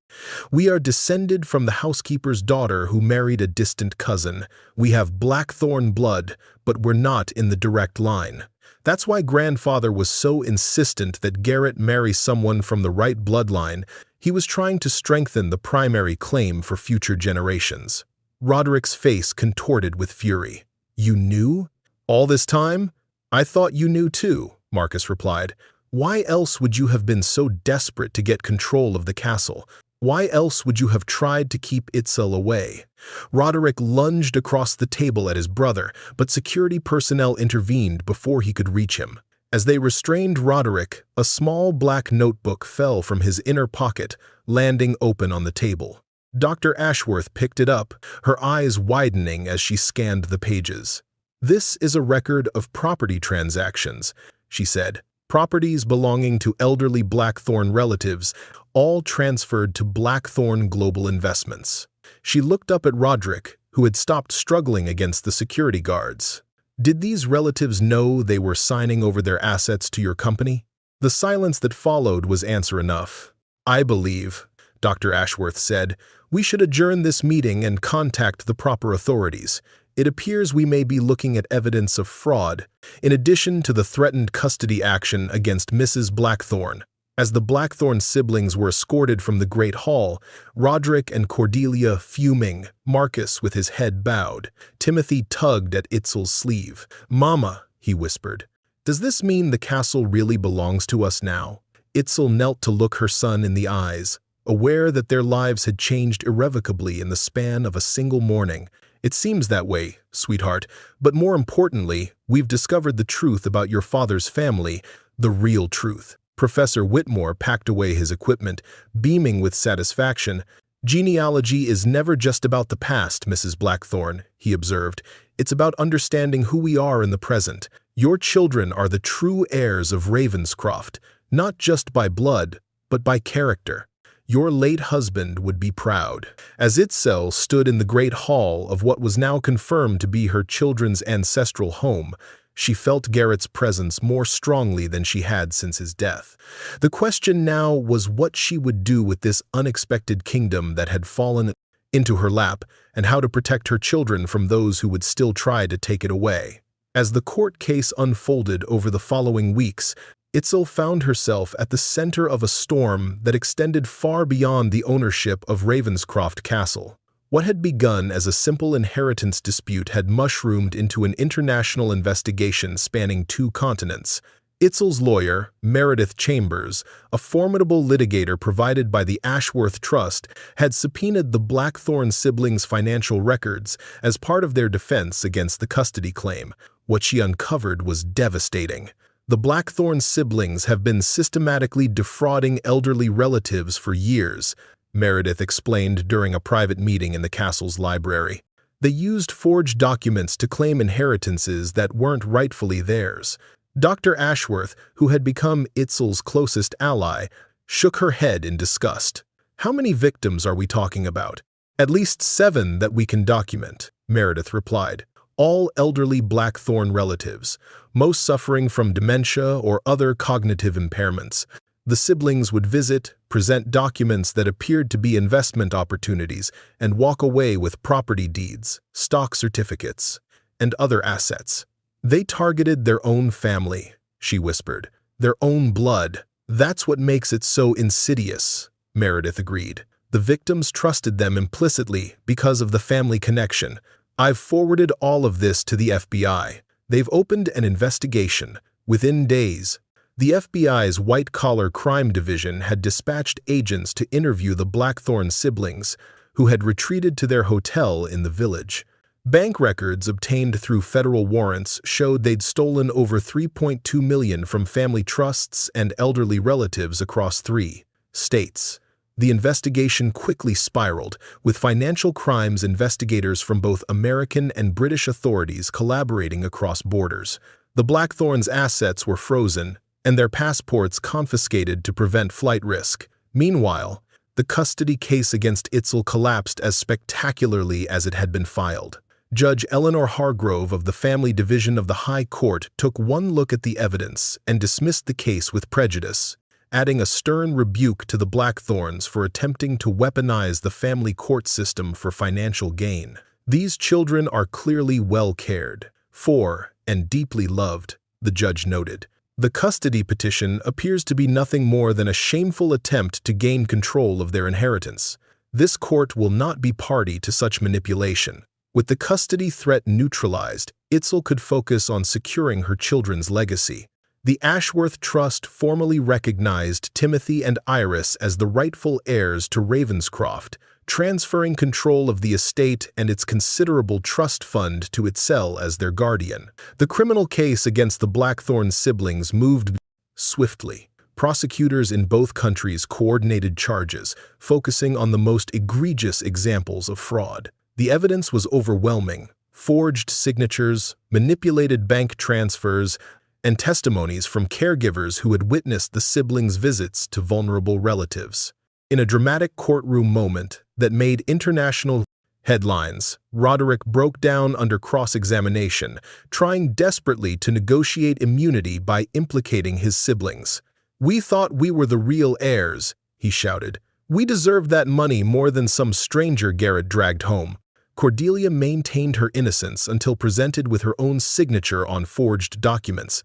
We are descended from the housekeeper's daughter who married a distant cousin. We have Blackthorne blood, but we're not in the direct line. That's why Grandfather was so insistent that Garrett marry someone from the right bloodline. He was trying to strengthen the primary claim for future generations. Roderick's face contorted with fury. You knew? All this time? I thought you knew too, Marcus replied. Why else would you have been so desperate to get control of the castle? Why else would you have tried to keep Itzel away? Roderick lunged across the table at his brother, but security personnel intervened before he could reach him. As they restrained Roderick, a small black notebook fell from his inner pocket, landing open on the table. Dr. Ashworth picked it up, her eyes widening as she scanned the pages. This is a record of property transactions, she said. Properties belonging to elderly Blackthorne relatives, all transferred to Blackthorne Global Investments. She looked up at Roderick, who had stopped struggling against the security guards. Did these relatives know they were signing over their assets to your company? The silence that followed was answer enough. I believe, Dr. Ashworth said, we should adjourn this meeting and contact the proper authorities. It appears we may be looking at evidence of fraud, in addition to the threatened custody action against Mrs. Blackthorne. As the Blackthorne siblings were escorted from the Great Hall, Roderick and Cordelia fuming, Marcus with his head bowed. Timothy tugged at Itzel's sleeve. "Mama," he whispered, "does this mean the castle really belongs to us now?" Itzel knelt to look her son in the eyes, aware that their lives had changed irrevocably in the span of a single morning. "It seems that way, sweetheart, but more importantly, we've discovered the truth about your father's family, the real truth." Professor Whitmore packed away his equipment, beaming with satisfaction. "Genealogy is never just about the past, Mrs. Blackthorne," he observed. "It's about understanding who we are in the present. Your children are the true heirs of Ravenscroft, not just by blood, but by character. Your late husband would be proud." As Itzel stood in the great hall of what was now confirmed to be her children's ancestral home, she felt Garrett's presence more strongly than she had since his death. The question now was what she would do with this unexpected kingdom that had fallen into her lap, and how to protect her children from those who would still try to take it away. As the court case unfolded over the following weeks, Itzel found herself at the center of a storm that extended far beyond the ownership of Ravenscroft Castle. What had begun as a simple inheritance dispute had mushroomed into an international investigation spanning 2 continents. Itzel's lawyer, Meredith Chambers, a formidable litigator provided by the Ashworth Trust, had subpoenaed the Blackthorne siblings' financial records as part of their defense against the custody claim. What she uncovered was devastating. The Blackthorne siblings have been systematically defrauding elderly relatives for years, Meredith explained during a private meeting in the castle's library. They used forged documents to claim inheritances that weren't rightfully theirs. Dr. Ashworth, who had become Itzel's closest ally, shook her head in disgust. "How many victims are we talking about?" "At least 7 that we can document," Meredith replied. "All elderly Blackthorne relatives, most suffering from dementia or other cognitive impairments. The siblings would visit, present documents that appeared to be investment opportunities, and walk away with property deeds, stock certificates, and other assets. They targeted their own family," she whispered. "Their own blood. That's what makes it so insidious," Meredith agreed. "The victims trusted them implicitly because of the family connection. I've forwarded all of this to the FBI. They've opened an investigation. Within days, the FBI's white-collar crime division had dispatched agents to interview the Blackthorne siblings, who had retreated to their hotel in the village. Bank records obtained through federal warrants showed they'd stolen over $3.2 million from family trusts and elderly relatives across 3 states. The investigation quickly spiraled, with financial crimes investigators from both American and British authorities collaborating across borders. The Blackthorns' assets were frozen, and their passports confiscated to prevent flight risk. Meanwhile, the custody case against Itzel collapsed as spectacularly as it had been filed. Judge Eleanor Hargrove of the Family Division of the High Court took one look at the evidence and dismissed the case with prejudice, adding a stern rebuke to the Blackthorns for attempting to weaponize the family court system for financial gain. "These children are clearly well cared for and deeply loved," the judge noted. "The custody petition appears to be nothing more than a shameful attempt to gain control of their inheritance. This court will not be party to such manipulation." With the custody threat neutralized, Itzel could focus on securing her children's legacy. The Ashworth Trust formally recognized Timothy and Iris as the rightful heirs to Ravenscroft, transferring control of the estate and its considerable trust fund to Itzel as their guardian. The criminal case against the Blackthorne siblings moved swiftly. Prosecutors in both countries coordinated charges, focusing on the most egregious examples of fraud. The evidence was overwhelming: forged signatures, manipulated bank transfers, and testimonies from caregivers who had witnessed the siblings' visits to vulnerable relatives. In a dramatic courtroom moment that made international Headlines: Roderick broke down under cross-examination, trying desperately to negotiate immunity by implicating his siblings. "We thought we were the real heirs," he shouted. "We deserved that money more than some stranger Garrett dragged home." Cordelia maintained her innocence until presented with her own signature on forged documents.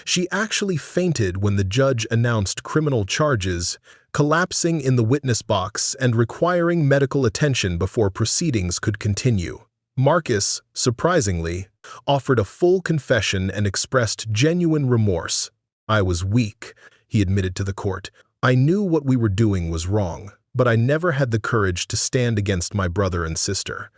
She actually fainted when the judge announced criminal charges, collapsing in the witness box and requiring medical attention before proceedings could continue. Marcus, surprisingly, offered a full confession and expressed genuine remorse. "I was weak," he admitted to the court. "I knew what we were doing was wrong, but I never had the courage to stand against my brother and sister.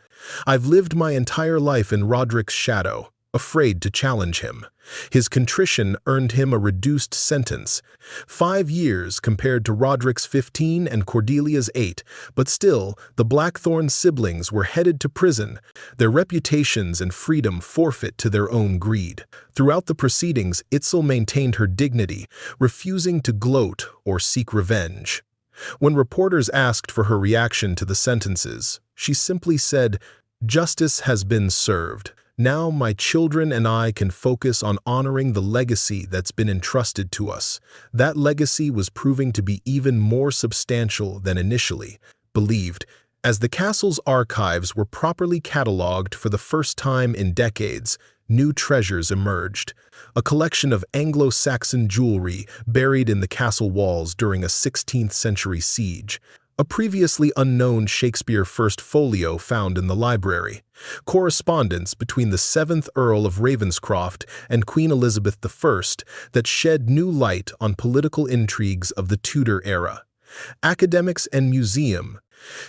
I've lived my entire life in Roderick's shadow, afraid to challenge him." His contrition earned him a reduced sentence, 5 years compared to Roderick's 15 and Cordelia's 8, but still, the Blackthorn siblings were headed to prison, their reputations and freedom forfeit to their own greed. Throughout the proceedings, Itzel maintained her dignity, refusing to gloat or seek revenge. When reporters asked for her reaction to the sentences, she simply said, "Justice has been served. Now my children and I can focus on honoring the legacy that's been entrusted to us." That legacy was proving to be even more substantial than initially believed. As the castle's archives were properly catalogued for the first time in decades, new treasures emerged. A collection of Anglo-Saxon jewelry buried in the castle walls during a 16th century siege. A previously unknown Shakespeare First Folio found in the library. Correspondence between the 7th Earl of Ravenscroft and Queen Elizabeth I that shed new light on political intrigues of the Tudor era. Academics and museum.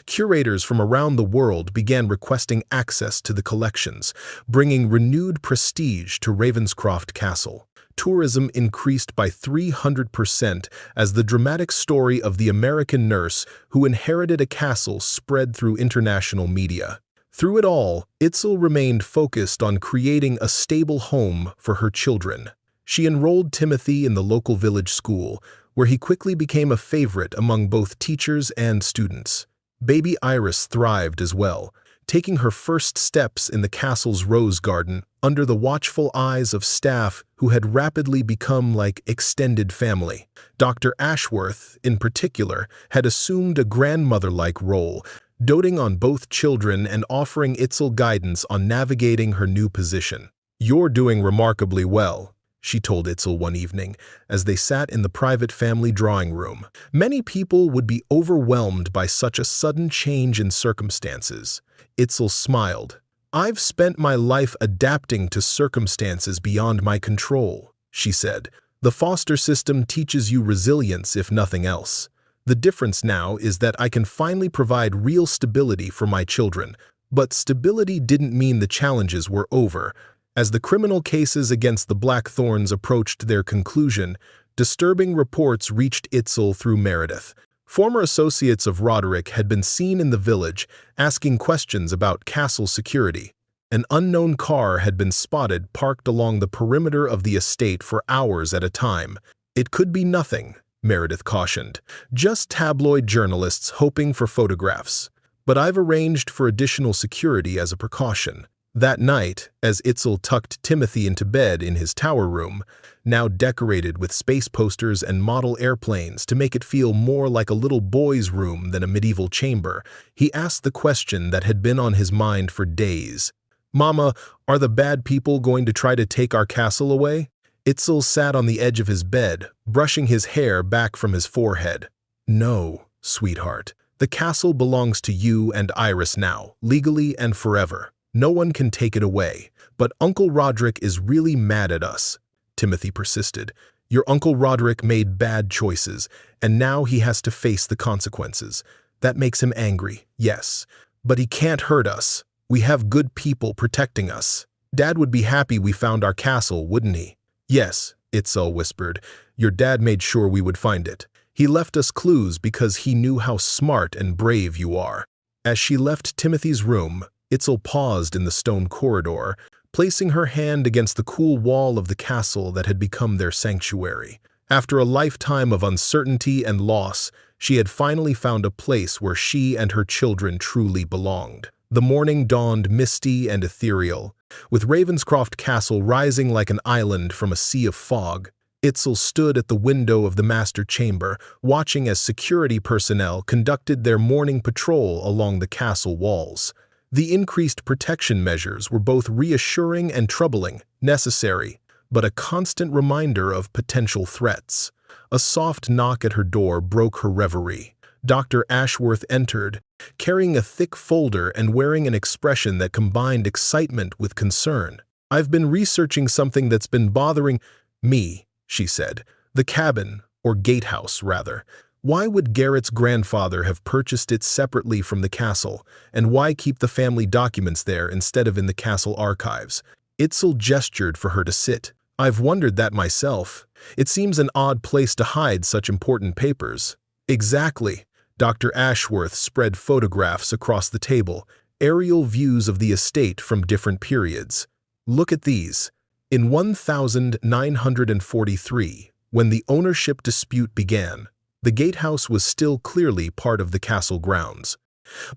Curators from around the world began requesting access to the collections, bringing renewed prestige to Ravenscroft Castle. Tourism increased by 300% as the dramatic story of the American nurse who inherited a castle spread through international media. Through it all, Itzel remained focused on creating a stable home for her children. She enrolled Timothy in the local village school, where he quickly became a favorite among both teachers and students. Baby Iris thrived as well, taking her first steps in the castle's rose garden under the watchful eyes of staff who had rapidly become like extended family. Dr. Ashworth, in particular, had assumed a grandmother-like role, doting on both children and offering Itzel guidance on navigating her new position. "You're doing remarkably well," she told Itzel one evening, as they sat in the private family drawing room. Many people would be overwhelmed by such a sudden change in circumstances. Itzel smiled. "I've spent my life adapting to circumstances beyond my control," she said. "The foster system teaches you resilience, if nothing else. The difference now is that I can finally provide real stability for my children." But stability didn't mean the challenges were over. As the criminal cases against the Blackthorns approached their conclusion, disturbing reports reached Itzel through Meredith. Former associates of Roderick had been seen in the village asking questions about castle security. An unknown car had been spotted parked along the perimeter of the estate for hours at a time. "It could be nothing," Meredith cautioned. "Just tabloid journalists hoping for photographs. But I've arranged for additional security as a precaution." That night, as Itzel tucked Timothy into bed in his tower room, now decorated with space posters and model airplanes to make it feel more like a little boy's room than a medieval chamber, he asked the question that had been on his mind for days. "Mama, are the bad people going to try to take our castle away?" Itzel sat on the edge of his bed, brushing his hair back from his forehead. "No, sweetheart. The castle belongs to you and Iris now, legally and forever. No one can take it away. But Uncle Roderick is really mad at us," Timothy persisted. "Your Uncle Roderick made bad choices, and now he has to face the consequences. That makes him angry, yes. But he can't hurt us. We have good people protecting us. Dad would be happy we found our castle, wouldn't he?" "Yes," Itzel whispered. "Your dad made sure we would find it. He left us clues because he knew how smart and brave you are." As she left Timothy's room, Itzel paused in the stone corridor, placing her hand against the cool wall of the castle that had become their sanctuary. After a lifetime of uncertainty and loss, she had finally found a place where she and her children truly belonged. The morning dawned misty and ethereal, with Ravenscroft Castle rising like an island from a sea of fog. Itzel stood at the window of the master chamber, watching as security personnel conducted their morning patrol along the castle walls. The increased protection measures were both reassuring and troubling, necessary, but a constant reminder of potential threats. A soft knock at her door broke her reverie. Dr. Ashworth entered, carrying a thick folder and wearing an expression that combined excitement with concern. "I've been researching something that's been bothering me," she said. "The cabin, or gatehouse, rather. Why would Garrett's grandfather have purchased it separately from the castle, and why keep the family documents there instead of in the castle archives?" Itzel gestured for her to sit. "I've wondered that myself. It seems an odd place to hide such important papers." "Exactly." Dr. Ashworth spread photographs across the table, aerial views of the estate from different periods. "Look at these. In 1943, when the ownership dispute began, the gatehouse was still clearly part of the castle grounds.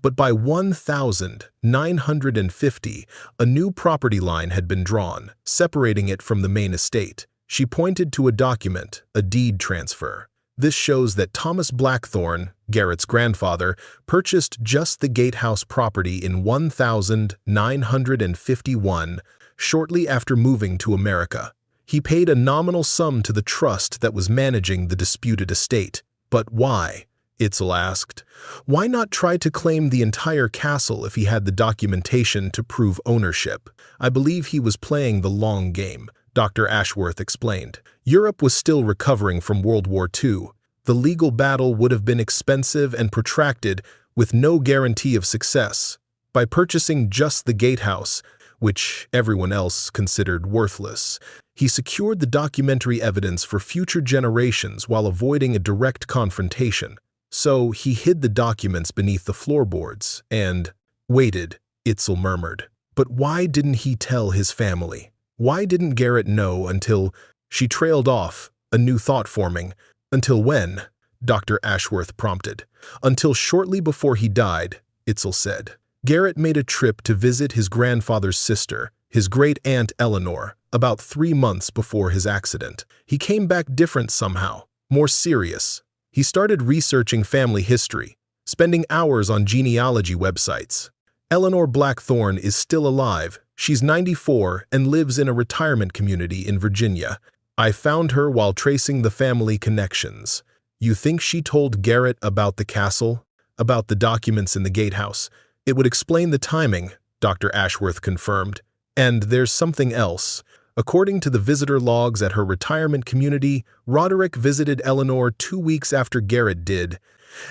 But by 1950, a new property line had been drawn, separating it from the main estate." She pointed to a document, a deed transfer. "This shows that Thomas Blackthorne, Garrett's grandfather, purchased just the gatehouse property in 1951, shortly after moving to America. He paid a nominal sum to the trust that was managing the disputed estate. But why?" Itzel asked. "Why not try to claim the entire castle if he had the documentation to prove ownership?" "I believe he was playing the long game," Dr. Ashworth explained. "Europe was still recovering from World War II. The legal battle would have been expensive and protracted, with no guarantee of success. By purchasing just the gatehouse, which everyone else considered worthless, he secured the documentary evidence for future generations while avoiding a direct confrontation. So he hid the documents beneath the floorboards and waited," Itzel murmured. "But why didn't he tell his family? Why didn't Garrett know until—" She trailed off, a new thought forming. "Until when?" Dr. Ashworth prompted. "Until shortly before he died," Itzel said. "Garrett made a trip to visit his grandfather's sister, his great-aunt Eleanor, about 3 months before his accident. He came back different somehow, more serious. He started researching family history, spending hours on genealogy websites. Eleanor Blackthorne is still alive. She's 94 and lives in a retirement community in Virginia. I found her while tracing the family connections. You think she told Garrett about the castle? About the documents in the gatehouse? It would explain the timing," Dr. Ashworth confirmed. "And there's something else. According to the visitor logs at her retirement community, Roderick visited Eleanor 2 weeks after Garrett did,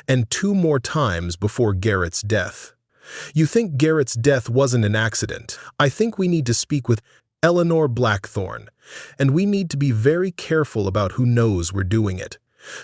and 2 more times before Garrett's death. You think Garrett's death wasn't an accident? I think we need to speak with Eleanor Blackthorne, and we need to be very careful about who knows we're doing it."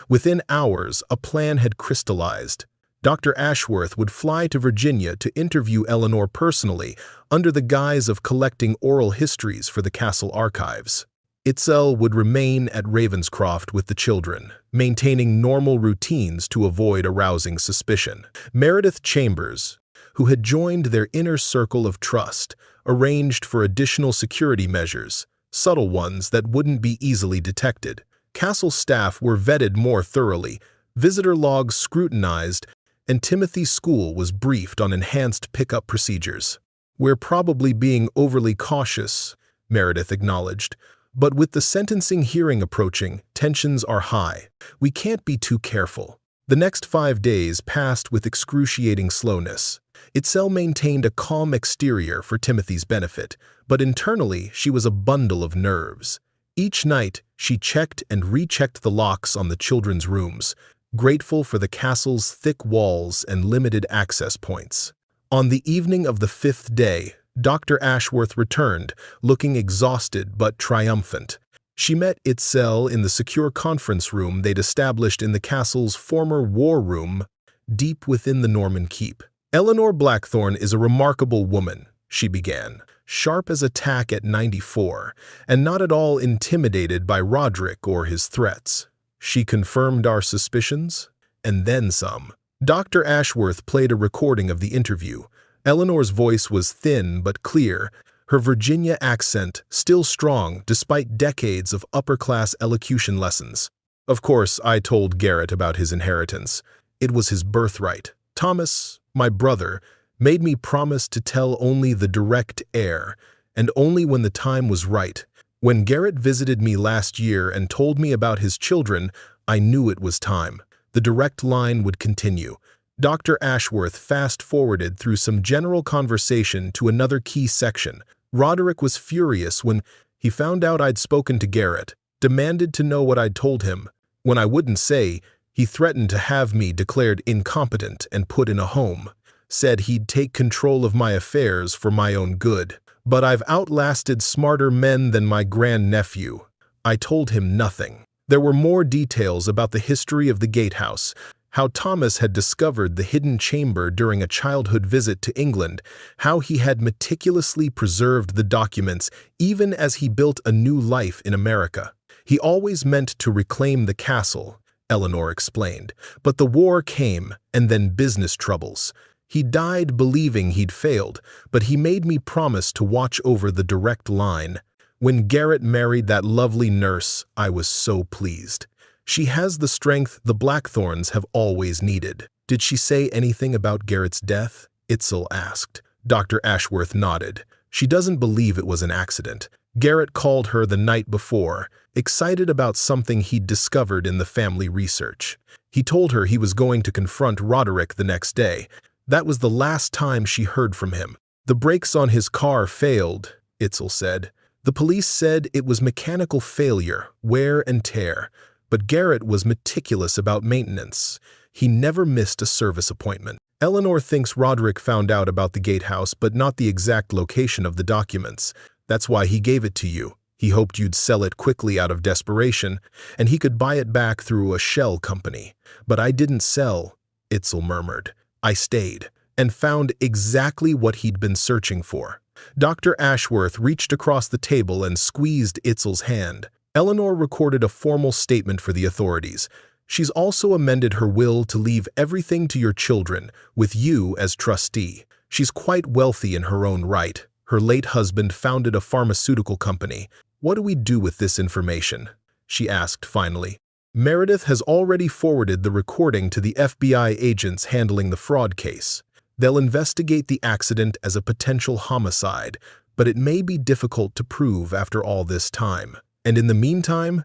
Within hours, a plan had crystallized. Dr. Ashworth would fly to Virginia to interview Eleanor personally, under the guise of collecting oral histories for the castle archives. Itzel would remain at Ravenscroft with the children, maintaining normal routines to avoid arousing suspicion. Meredith Chambers, who had joined their inner circle of trust, arranged for additional security measures, subtle ones that wouldn't be easily detected. Castle staff were vetted more thoroughly, visitor logs scrutinized, and Timothy's school was briefed on enhanced pickup procedures. "We're probably being overly cautious," Meredith acknowledged, "but with the sentencing hearing approaching, tensions are high. We can't be too careful." The next 5 days passed with excruciating slowness. Itzel maintained a calm exterior for Timothy's benefit, but internally she was a bundle of nerves. Each night, she checked and rechecked the locks on the children's rooms, grateful for the castle's thick walls and limited access points. On the evening of the 5th day, Dr. Ashworth returned, looking exhausted but triumphant. She met Itzel in the secure conference room they'd established in the castle's former war room, deep within the Norman keep. "Eleanor Blackthorne is a remarkable woman," she began, sharp as a tack at 94, and not at all intimidated by Roderick or his threats. "She confirmed our suspicions, and then some." Dr. Ashworth played a recording of the interview. Eleanor's voice was thin but clear, her Virginia accent still strong despite decades of upper-class elocution lessons. Of course, I told Garrett about his inheritance. It was his birthright. Thomas, my brother, made me promise to tell only the direct heir, and only when the time was right. When Garrett visited me last year and told me about his children, I knew it was time. The direct line would continue. Dr. Ashworth fast-forwarded through some general conversation to another key section. Roderick was furious when he found out I'd spoken to Garrett, demanded to know what I'd told him. When I wouldn't say, he threatened to have me declared incompetent and put in a home. Said he'd take control of my affairs for my own good. But I've outlasted smarter men than my grandnephew. I told him nothing. There were more details about the history of the gatehouse, how Thomas had discovered the hidden chamber during a childhood visit to England, how he had meticulously preserved the documents even as he built a new life in America. He always meant to reclaim the castle, Eleanor explained, but the war came and then business troubles. He died believing he'd failed, but he made me promise to watch over the direct line. When Garrett married that lovely nurse, I was so pleased. She has the strength the Blackthorns have always needed. Did she say anything about Garrett's death? Itzel asked. Dr. Ashworth nodded. She doesn't believe it was an accident. Garrett called her the night before, excited about something he'd discovered in the family research. He told her he was going to confront Roderick the next day. That was the last time she heard from him. The brakes on his car failed, Itzel said. The police said it was mechanical failure, wear and tear, but Garrett was meticulous about maintenance. He never missed a service appointment. Eleanor thinks Roderick found out about the gatehouse but not the exact location of the documents. That's why he gave it to you. He hoped you'd sell it quickly out of desperation, and he could buy it back through a shell company. But I didn't sell, Itzel murmured. I stayed, and found exactly what he'd been searching for. Dr. Ashworth reached across the table and squeezed Itzel's hand. Eleanor recorded a formal statement for the authorities. She's also amended her will to leave everything to your children, with you as trustee. She's quite wealthy in her own right. Her late husband founded a pharmaceutical company. What do we do with this information? She asked finally. Meredith has already forwarded the recording to the FBI agents handling the fraud case. They'll investigate the accident as a potential homicide, but it may be difficult to prove after all this time. And in the meantime,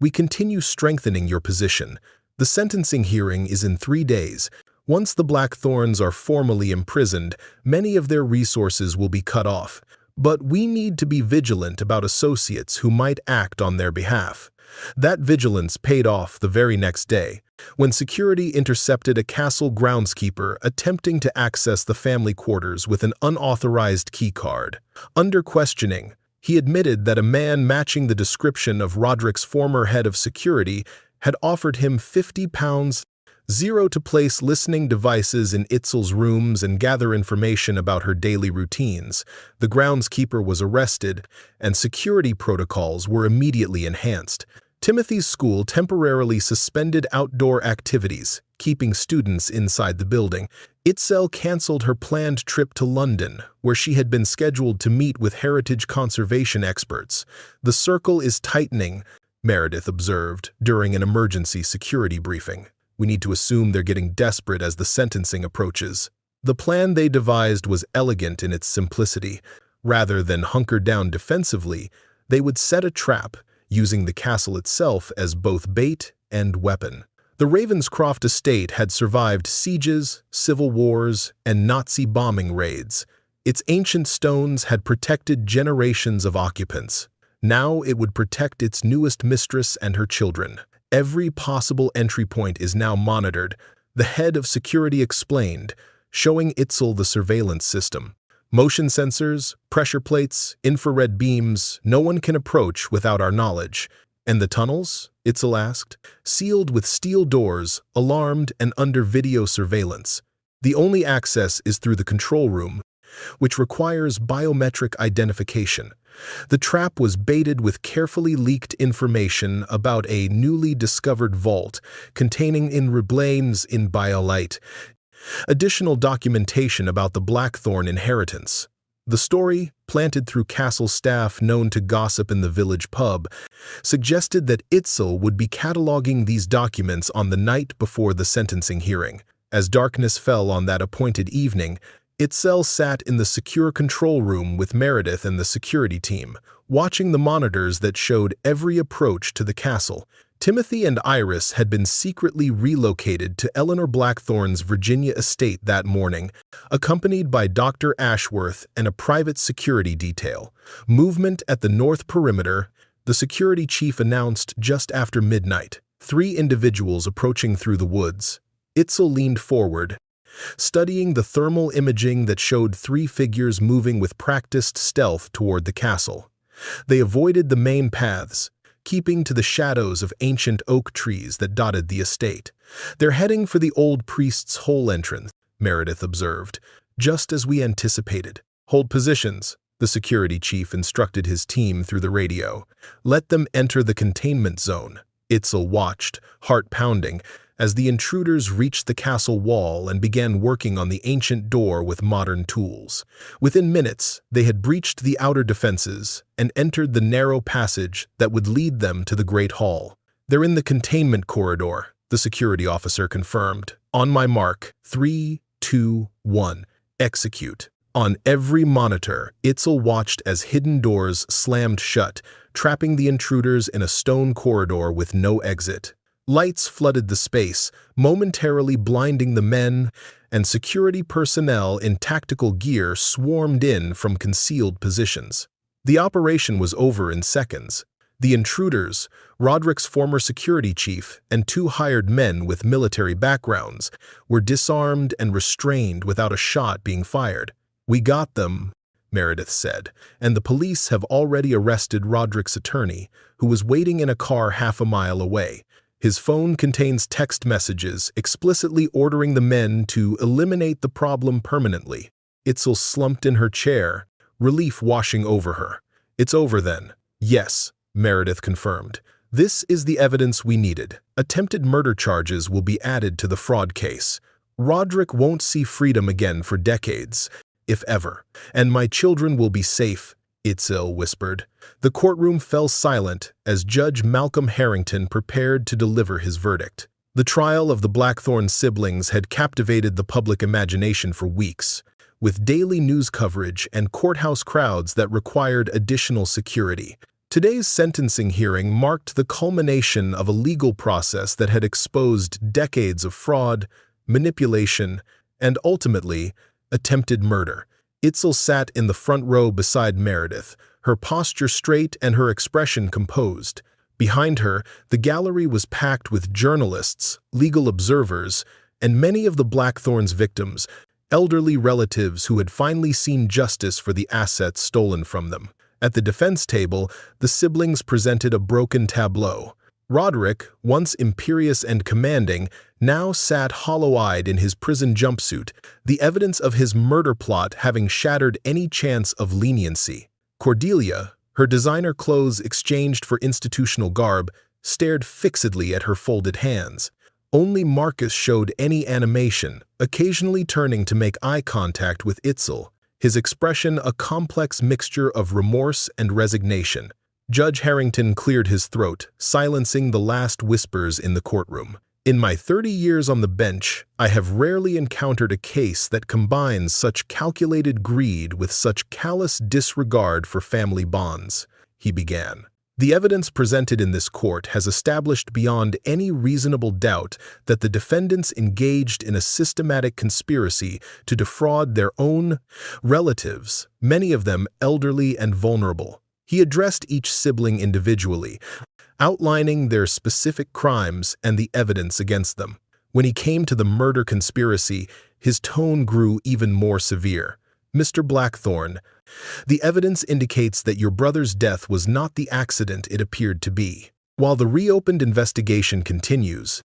we continue strengthening your position. The sentencing hearing is in 3 days. Once the Blackthorns are formally imprisoned, many of their resources will be cut off. But we need to be vigilant about associates who might act on their behalf. That vigilance paid off the very next day, when security intercepted a castle groundskeeper attempting to access the family quarters with an unauthorized keycard. Under questioning, he admitted that a man matching the description of Roderick's former head of security had offered him £50 to place listening devices in Itzel's rooms and gather information about her daily routines. The groundskeeper was arrested, and security protocols were immediately enhanced. Timothy's school temporarily suspended outdoor activities, keeping students inside the building. Itzel canceled her planned trip to London, where she had been scheduled to meet with heritage conservation experts. The circle is tightening, Meredith observed during an emergency security briefing. We need to assume they're getting desperate as the sentencing approaches. The plan they devised was elegant in its simplicity. Rather than hunker down defensively, they would set a trap, using the castle itself as both bait and weapon. The Ravenscroft estate had survived sieges, civil wars, and Nazi bombing raids. Its ancient stones had protected generations of occupants. Now it would protect its newest mistress and her children. Every possible entry point is now monitored, the head of security explained, showing Itzel the surveillance system. Motion sensors, pressure plates, infrared beams, no one can approach without our knowledge. And the tunnels? Itzel asked. Sealed with steel doors, alarmed and under video surveillance. The only access is through the control room, which requires biometric identification. The trap was baited with carefully leaked information about a newly discovered vault containing in Reblains in biolite. Additional documentation about the Blackthorn inheritance. The story, planted through castle staff known to gossip in the village pub, suggested that Itzel would be cataloging these documents on the night before the sentencing hearing. As darkness fell on that appointed evening, Itzel sat in the secure control room with Meredith and the security team, watching the monitors that showed every approach to the castle. Timothy and Iris had been secretly relocated to Eleanor Blackthorn's Virginia estate that morning, accompanied by Dr. Ashworth and a private security detail. Movement at the north perimeter, the security chief announced just after midnight. 3 individuals approaching through the woods. Itzel leaned forward, studying the thermal imaging that showed 3 figures moving with practiced stealth toward the castle. They avoided the main paths, keeping to the shadows of ancient oak trees that dotted the estate. "They're heading for the old priest's hole entrance," Meredith observed, "just as we anticipated. Hold positions," the security chief instructed his team through the radio. "Let them enter the containment zone." Itzel watched, heart pounding, as the intruders reached the castle wall and began working on the ancient door with modern tools. Within minutes, they had breached the outer defenses and entered the narrow passage that would lead them to the Great Hall. "They're in the containment corridor," the security officer confirmed. "On my mark, 3, 2, 1, execute." On every monitor, Itzel watched as hidden doors slammed shut, trapping the intruders in a stone corridor with no exit. Lights flooded the space, momentarily blinding the men, and security personnel in tactical gear swarmed in from concealed positions. The operation was over in seconds. The intruders, Roderick's former security chief and 2 hired men with military backgrounds, were disarmed and restrained without a shot being fired. "We got them," Meredith said, "and the police have already arrested Roderick's attorney, who was waiting in a car half a mile away. His phone contains text messages explicitly ordering the men to eliminate the problem permanently." Itzel slumped in her chair, relief washing over her. "It's over then." "Yes," Meredith confirmed. "This is the evidence we needed. Attempted murder charges will be added to the fraud case. Roderick won't see freedom again for decades, if ever, and my children will be safe," Itzel whispered. The courtroom fell silent as Judge Malcolm Harrington prepared to deliver his verdict. The trial of the Blackthorn siblings had captivated the public imagination for weeks, with daily news coverage and courthouse crowds that required additional security. Today's sentencing hearing marked the culmination of a legal process that had exposed decades of fraud, manipulation, and ultimately, attempted murder. Itzel sat in the front row beside Meredith, her posture straight and her expression composed. Behind her, the gallery was packed with journalists, legal observers, and many of the Blackthorn's victims, elderly relatives who had finally seen justice for the assets stolen from them. At the defense table, the siblings presented a broken tableau. Roderick, once imperious and commanding, now sat hollow-eyed in his prison jumpsuit, the evidence of his murder plot having shattered any chance of leniency. Cordelia, her designer clothes exchanged for institutional garb, stared fixedly at her folded hands. Only Marcus showed any animation, occasionally turning to make eye contact with Itzel, his expression a complex mixture of remorse and resignation. Judge Harrington cleared his throat, silencing the last whispers in the courtroom. "In my 30 years on the bench, I have rarely encountered a case that combines such calculated greed with such callous disregard for family bonds," he began. "The evidence presented in this court has established beyond any reasonable doubt that the defendants engaged in a systematic conspiracy to defraud their own relatives, many of them elderly and vulnerable." He addressed each sibling individually, outlining their specific crimes and the evidence against them. When he came to the murder conspiracy, his tone grew even more severe. "Mr. Blackthorn, the evidence indicates that your brother's death was not the accident it appeared to be. While the reopened investigation continues,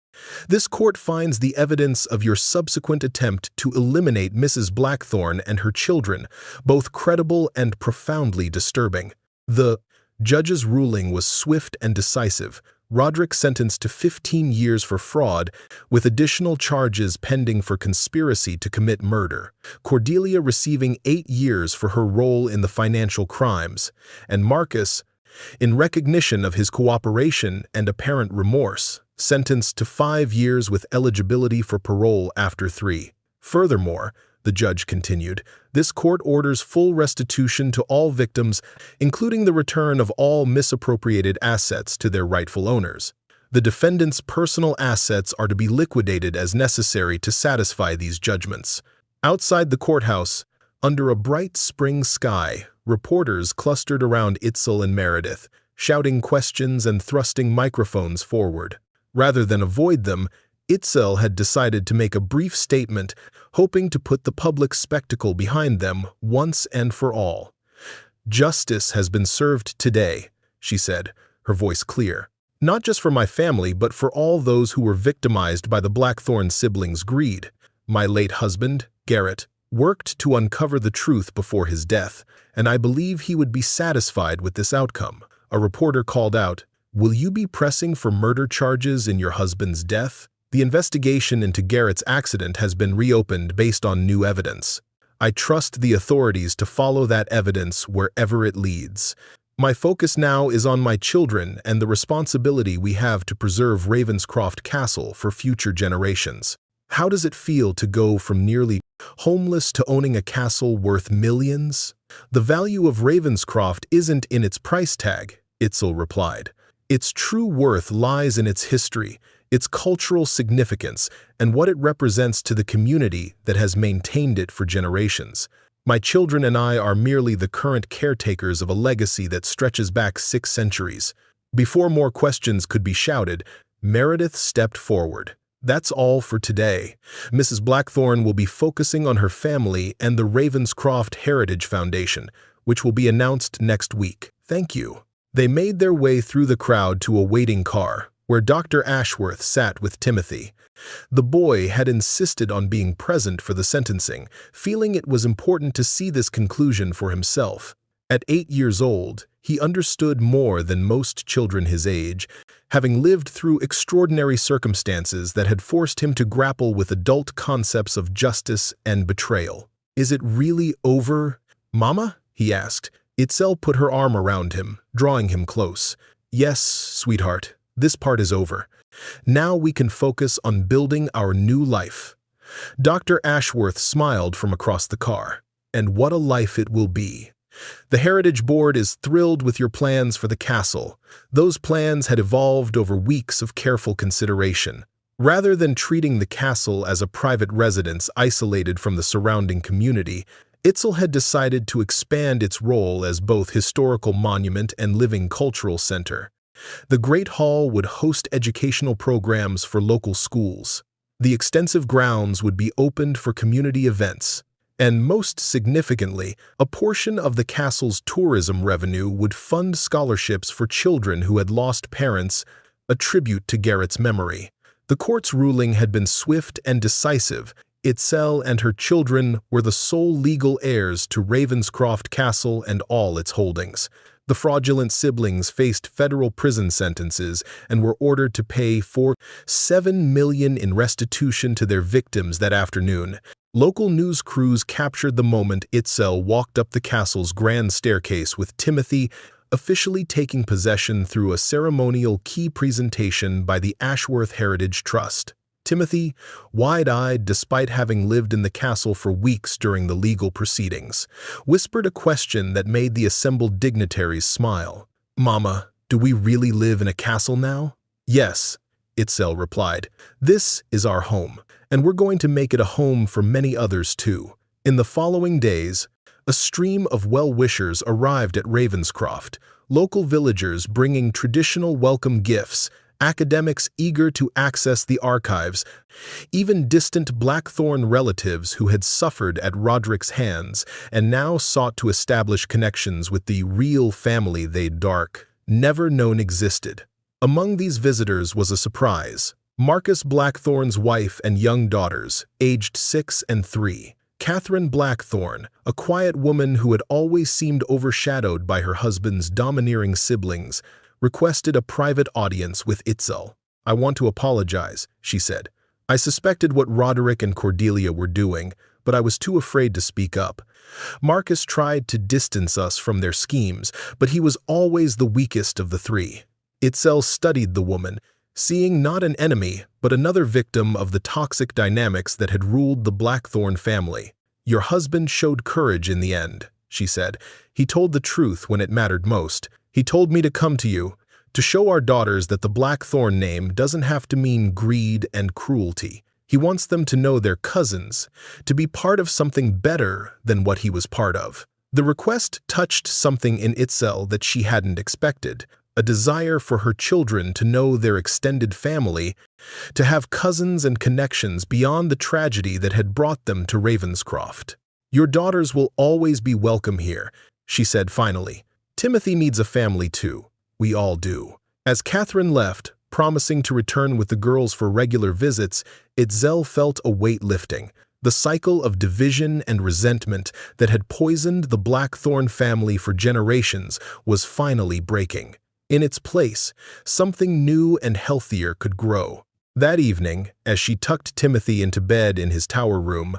this court finds the evidence of your subsequent attempt to eliminate Mrs. Blackthorn and her children both credible and profoundly disturbing." The judge's ruling was swift and decisive, Roderick sentenced to 15 years for fraud, with additional charges pending for conspiracy to commit murder. Cordelia receiving 8 years for her role in the financial crimes, and Marcus, in recognition of his cooperation and apparent remorse, sentenced to 5 years with eligibility for parole after 3. Furthermore, the judge continued, this court orders full restitution to all victims, including the return of all misappropriated assets to their rightful owners. The defendant's personal assets are to be liquidated as necessary to satisfy these judgments. Outside the courthouse, under a bright spring sky, reporters clustered around Itzel and Meredith, shouting questions and thrusting microphones forward. Rather than avoid them, Itzel had decided to make a brief statement, hoping to put the public spectacle behind them once and for all. "Justice has been served today," she said, her voice clear. "Not just for my family, but for all those who were victimized by the Blackthorne siblings' greed. My late husband, Garrett, worked to uncover the truth before his death, and I believe he would be satisfied with this outcome." A reporter called out, "Will you be pressing for murder charges in your husband's death?" "The investigation into Garrett's accident has been reopened based on new evidence. I trust the authorities to follow that evidence wherever it leads. My focus now is on my children and the responsibility we have to preserve Ravenscroft Castle for future generations." How does it feel to go from nearly homeless to owning a castle worth millions? "The value of Ravenscroft isn't in its price tag," Itzel replied. "Its true worth lies in its history, its cultural significance, and what it represents to the community that has maintained it for generations. My children and I are merely the current caretakers of a legacy that stretches back 6 centuries." Before more questions could be shouted, Meredith stepped forward. "That's all for today. Mrs. Blackthorne will be focusing on her family and the Ravenscroft Heritage Foundation, which will be announced next week. Thank you." They made their way through the crowd to a waiting car, where Dr. Ashworth sat with Timothy. The boy had insisted on being present for the sentencing, feeling it was important to see this conclusion for himself. At 8 years old, he understood more than most children his age, having lived through extraordinary circumstances that had forced him to grapple with adult concepts of justice and betrayal. "Is it really over, Mama?" he asked. Itzel put her arm around him, drawing him close. "Yes, sweetheart, this part is over. Now we can focus on building our new life." Dr. Ashworth smiled from across the car. "And what a life it will be. The Heritage Board is thrilled with your plans for the castle." Those plans had evolved over weeks of careful consideration. Rather than treating the castle as a private residence isolated from the surrounding community, Itzel had decided to expand its role as both historical monument and living cultural center. The Great Hall would host educational programs for local schools. The extensive grounds would be opened for community events. And most significantly, a portion of the castle's tourism revenue would fund scholarships for children who had lost parents, a tribute to Garrett's memory. The court's ruling had been swift and decisive. Itzel and her children were the sole legal heirs to Ravenscroft Castle and all its holdings. The fraudulent siblings faced federal prison sentences and were ordered to pay $7 million in restitution to their victims that afternoon. Local news crews captured the moment Itzel walked up the castle's grand staircase with Timothy, officially taking possession through a ceremonial key presentation by the Ashworth Heritage Trust. Timothy, wide-eyed despite having lived in the castle for weeks during the legal proceedings, whispered a question that made the assembled dignitaries smile. "Mama, do we really live in a castle now?" "Yes," Itzel replied. "This is our home, and we're going to make it a home for many others too." In the following days, a stream of well-wishers arrived at Ravenscroft, local villagers bringing traditional welcome gifts, academics eager to access the archives, even distant Blackthorne relatives who had suffered at Roderick's hands and now sought to establish connections with the real family they'd never known existed. Among these visitors was a surprise. Marcus Blackthorne's wife and young daughters, aged 6 and 3. Catherine Blackthorne, a quiet woman who had always seemed overshadowed by her husband's domineering siblings, requested a private audience with Itzel. "I want to apologize," she said. "I suspected what Roderick and Cordelia were doing, but I was too afraid to speak up. Marcus tried to distance us from their schemes, but he was always the weakest of the three." Itzel studied the woman, seeing not an enemy, but another victim of the toxic dynamics that had ruled the Blackthorn family. "Your husband showed courage in the end," she said. "He told the truth when it mattered most. He told me to come to you, to show our daughters that the Blackthorn name doesn't have to mean greed and cruelty. He wants them to know they're cousins, to be part of something better than what he was part of." The request touched something in Itzel that she hadn't expected, a desire for her children to know their extended family, to have cousins and connections beyond the tragedy that had brought them to Ravenscroft. "Your daughters will always be welcome here," she said finally. "Timothy needs a family too. We all do." As Catherine left, promising to return with the girls for regular visits, Itzel felt a weight lifting. The cycle of division and resentment that had poisoned the Blackthorn family for generations was finally breaking. In its place, something new and healthier could grow. That evening, as she tucked Timothy into bed in his tower room,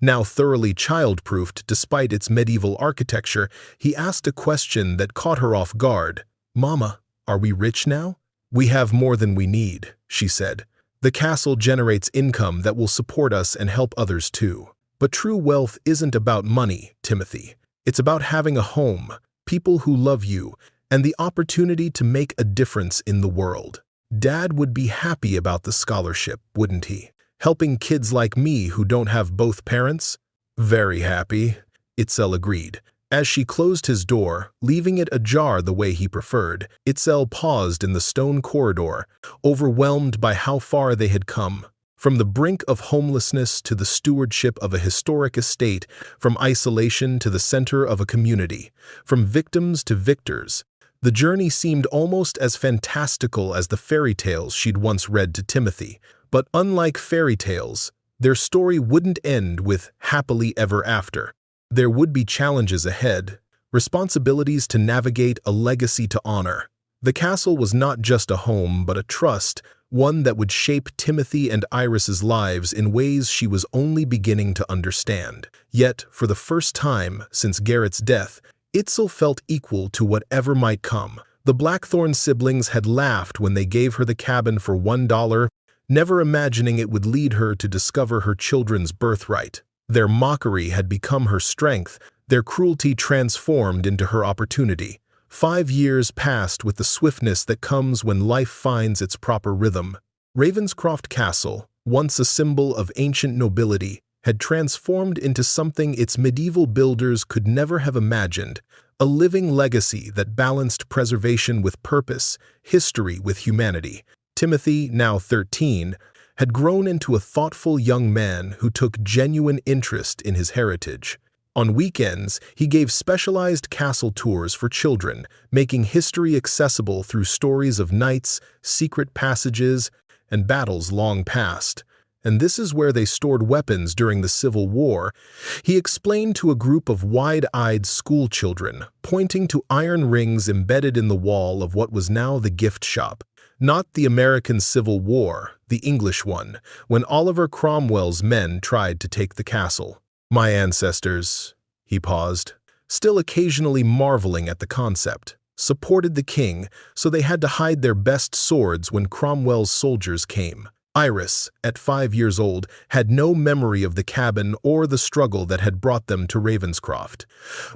now thoroughly child-proofed despite its medieval architecture, he asked a question that caught her off guard. "Mama, are we rich now?" "We have more than we need," she said. "The castle generates income that will support us and help others too. But true wealth isn't about money, Timothy. It's about having a home, people who love you, and the opportunity to make a difference in the world. Dad would be happy about the scholarship, wouldn't he? Helping kids like me who don't have both parents?" "Very happy," Itzel agreed. As she closed his door, leaving it ajar the way he preferred, Itzel paused in the stone corridor, overwhelmed by how far they had come. From the brink of homelessness to the stewardship of a historic estate, from isolation to the center of a community, from victims to victors. The journey seemed almost as fantastical as the fairy tales she'd once read to Timothy. But unlike fairy tales, their story wouldn't end with happily ever after. There would be challenges ahead, responsibilities to navigate, a legacy to honor. The castle was not just a home, but a trust, one that would shape Timothy and Iris's lives in ways she was only beginning to understand. Yet, for the first time since Garrett's death, Itzel felt equal to whatever might come. The Blackthorn siblings had laughed when they gave her the cabin for $1, never imagining it would lead her to discover her children's birthright. Their mockery had become her strength, their cruelty transformed into her opportunity. 5 years passed with the swiftness that comes when life finds its proper rhythm. Ravenscroft Castle, once a symbol of ancient nobility, had transformed into something its medieval builders could never have imagined, a living legacy that balanced preservation with purpose, history with humanity. Timothy, now 13, had grown into a thoughtful young man who took genuine interest in his heritage. On weekends, he gave specialized castle tours for children, making history accessible through stories of knights, secret passages, and battles long past. And this is where they stored weapons during the Civil War, he explained to a group of wide-eyed schoolchildren, pointing to iron rings embedded in the wall of what was now the gift shop. Not the American Civil War, the English one, when Oliver Cromwell's men tried to take the castle. "My ancestors," he paused, still occasionally marveling at the concept, "supported the king, so they had to hide their best swords when Cromwell's soldiers came." Iris, at 5 years old, had no memory of the cabin or the struggle that had brought them to Ravenscroft.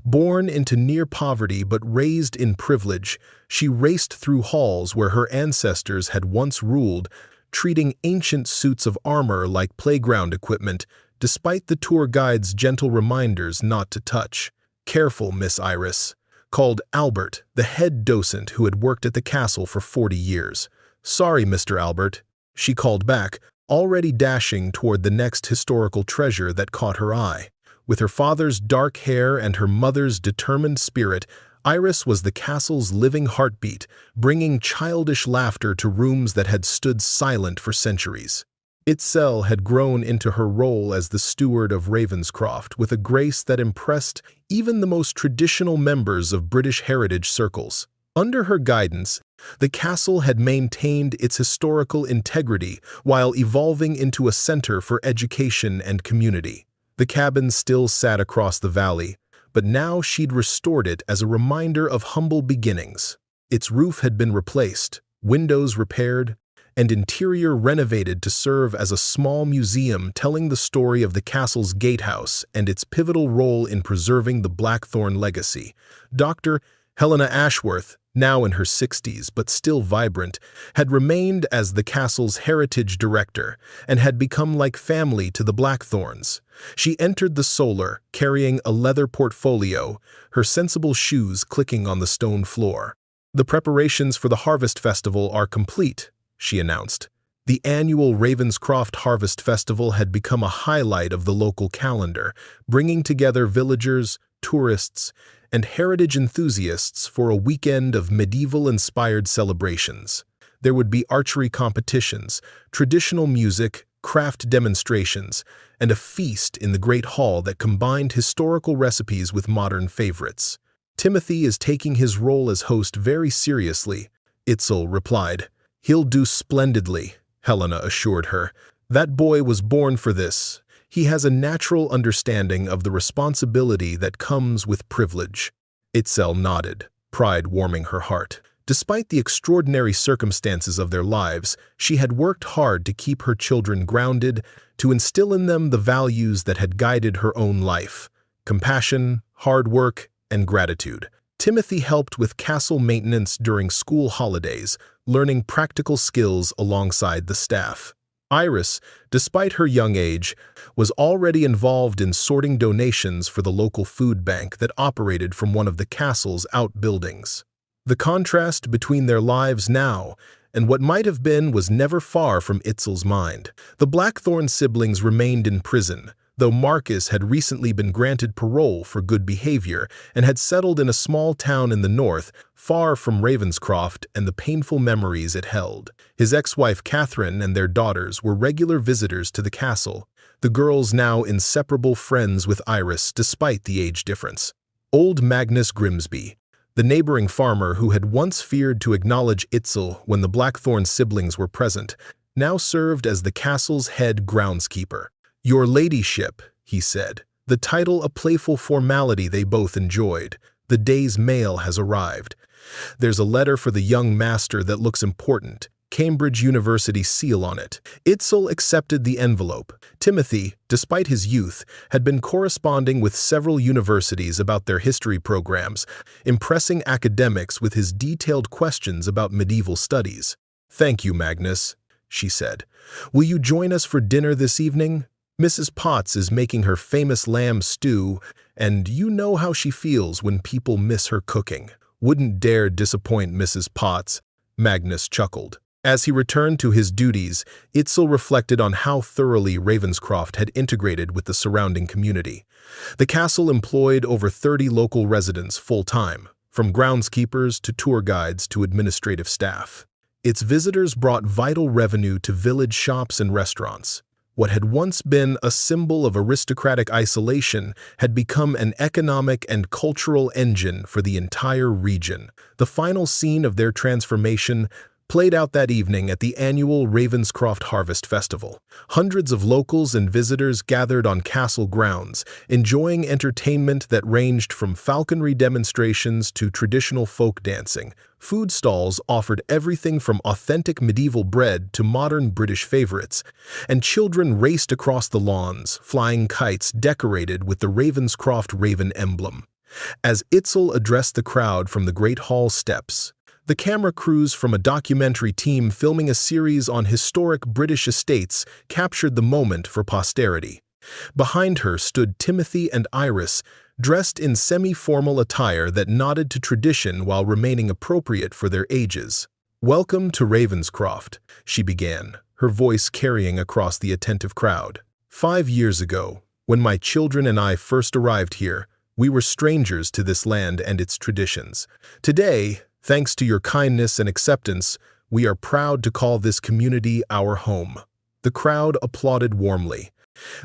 Born into near poverty but raised in privilege, she raced through halls where her ancestors had once ruled, treating ancient suits of armor like playground equipment, despite the tour guide's gentle reminders not to touch. "Careful, Miss Iris," called Albert, the head docent who had worked at the castle for 40 years. "Sorry, Mr. Albert," she called back, already dashing toward the next historical treasure that caught her eye. With her father's dark hair and her mother's determined spirit, Iris was the castle's living heartbeat, bringing childish laughter to rooms that had stood silent for centuries. Itzel had grown into her role as the steward of Ravenscroft with a grace that impressed even the most traditional members of British heritage circles. Under her guidance, the castle had maintained its historical integrity while evolving into a center for education and community. The cabin still sat across the valley, but now she'd restored it as a reminder of humble beginnings. Its roof had been replaced, windows repaired, and interior renovated to serve as a small museum telling the story of the castle's gatehouse and its pivotal role in preserving the Blackthorn legacy. Dr. Helena Ashworth, now in her 60s but still vibrant, had remained as the castle's heritage director and had become like family to the Blackthorns. She entered the solar, carrying a leather portfolio, her sensible shoes clicking on the stone floor. "The preparations for the Harvest Festival are complete," she announced. The annual Ravenscroft Harvest Festival had become a highlight of the local calendar, bringing together villagers, tourists, and heritage enthusiasts for a weekend of medieval-inspired celebrations. There would be archery competitions, traditional music, craft demonstrations, and a feast in the Great Hall that combined historical recipes with modern favorites. "Timothy is taking his role as host very seriously," Itzel replied. "He'll do splendidly," Helena assured her. "That boy was born for this. He has a natural understanding of the responsibility that comes with privilege." Itzel nodded, pride warming her heart. Despite the extraordinary circumstances of their lives, she had worked hard to keep her children grounded, to instill in them the values that had guided her own life: compassion, hard work, and gratitude. Timothy helped with castle maintenance during school holidays, learning practical skills alongside the staff. Iris, despite her young age, was already involved in sorting donations for the local food bank that operated from one of the castle's outbuildings. The contrast between their lives now and what might have been was never far from Itzel's mind. The Blackthorn siblings remained in prison, though Marcus had recently been granted parole for good behavior and had settled in a small town in the north, far from Ravenscroft and the painful memories it held. His ex-wife Catherine and their daughters were regular visitors to the castle, the girls now inseparable friends with Iris despite the age difference. Old Magnus Grimsby, the neighboring farmer who had once feared to acknowledge Itzel when the Blackthorn siblings were present, now served as the castle's head groundskeeper. "Your ladyship," he said, the title a playful formality they both enjoyed. "The day's mail has arrived. There's a letter for the young master that looks important, Cambridge University seal on it." Itzel accepted the envelope. Timothy, despite his youth, had been corresponding with several universities about their history programs, impressing academics with his detailed questions about medieval studies. "Thank you, Magnus," she said. "Will you join us for dinner this evening? Mrs. Potts is making her famous lamb stew, and you know how she feels when people miss her cooking." "Wouldn't dare disappoint Mrs. Potts," Magnus chuckled. As he returned to his duties, Itzel reflected on how thoroughly Ravenscroft had integrated with the surrounding community. The castle employed over 30 local residents full-time, from groundskeepers to tour guides to administrative staff. Its visitors brought vital revenue to village shops and restaurants. What had once been a symbol of aristocratic isolation had become an economic and cultural engine for the entire region. The final scene of their transformation played out that evening at the annual Ravenscroft Harvest Festival. Hundreds of locals and visitors gathered on castle grounds, enjoying entertainment that ranged from falconry demonstrations to traditional folk dancing. Food stalls offered everything from authentic medieval bread to modern British favorites, and children raced across the lawns, flying kites decorated with the Ravenscroft Raven emblem. As Itzel addressed the crowd from the Great Hall steps, the camera crews from a documentary team filming a series on historic British estates captured the moment for posterity. Behind her stood Timothy and Iris, dressed in semi-formal attire that nodded to tradition while remaining appropriate for their ages. "Welcome to Ravenscroft," she began, her voice carrying across the attentive crowd. "5 years ago, when my children and I first arrived here, we were strangers to this land and its traditions. Today, thanks to your kindness and acceptance, we are proud to call this community our home." The crowd applauded warmly.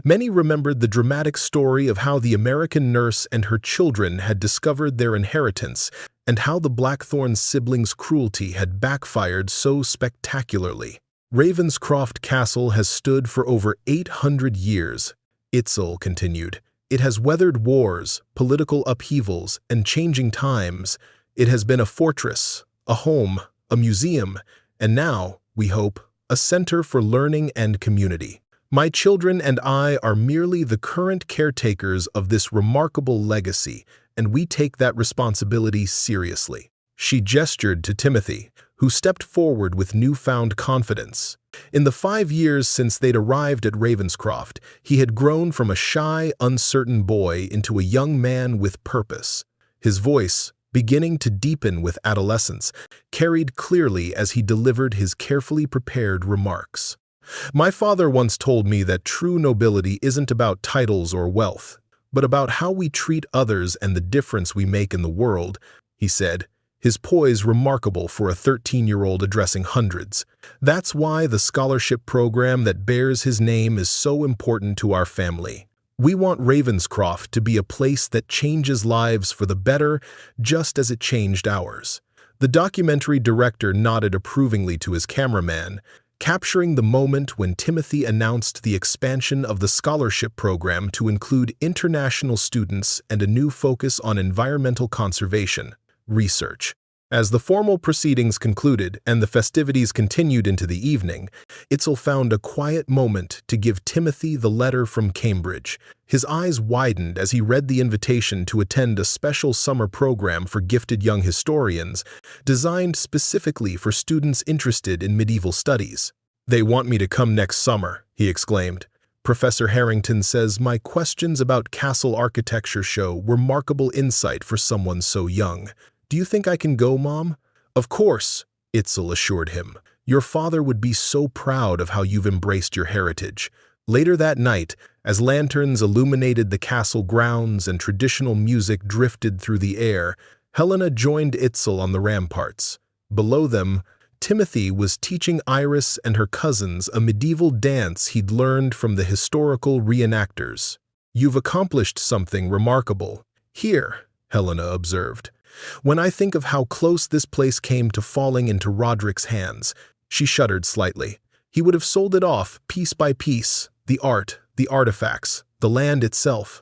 Many remembered the dramatic story of how the American nurse and her children had discovered their inheritance, and how the Blackthorn siblings' cruelty had backfired so spectacularly. Ravenscroft Castle has stood for over 800 years, Itzel continued. It has weathered wars, political upheavals, and changing times. It has been a fortress, a home, a museum, and now, we hope, a center for learning and community. My children and I are merely the current caretakers of this remarkable legacy, and we take that responsibility seriously. She gestured to Timothy, who stepped forward with newfound confidence. In the 5 years since they'd arrived at Ravenscroft, he had grown from a shy, uncertain boy into a young man with purpose. His voice, beginning to deepen with adolescence, carried clearly as he delivered his carefully prepared remarks. My father once told me that true nobility isn't about titles or wealth, but about how we treat others and the difference we make in the world, he said, his poise remarkable for a 13-year-old addressing hundreds. That's why the scholarship program that bears his name is so important to our family. We want Ravenscroft to be a place that changes lives for the better, just as it changed ours. The documentary director nodded approvingly to his cameraman, capturing the moment when Timothy announced the expansion of the scholarship program to include international students and a new focus on environmental conservation research. As the formal proceedings concluded and the festivities continued into the evening, Itzel found a quiet moment to give Timothy the letter from Cambridge. His eyes widened as he read the invitation to attend a special summer program for gifted young historians, designed specifically for students interested in medieval studies. "They want me to come next summer," he exclaimed. "Professor Harrington says my questions about castle architecture show remarkable insight for someone so young. Do you think I can go, Mom?" "Of course," Itzel assured him. "Your father would be so proud of how you've embraced your heritage." Later that night, as lanterns illuminated the castle grounds and traditional music drifted through the air, Helena joined Itzel on the ramparts. Below them, Timothy was teaching Iris and her cousins a medieval dance he'd learned from the historical reenactors. "You've accomplished something remarkable here," Helena observed. "When I think of how close this place came to falling into Roderick's hands," she shuddered slightly. "He would have sold it off, piece by piece, the art, the artifacts, the land itself."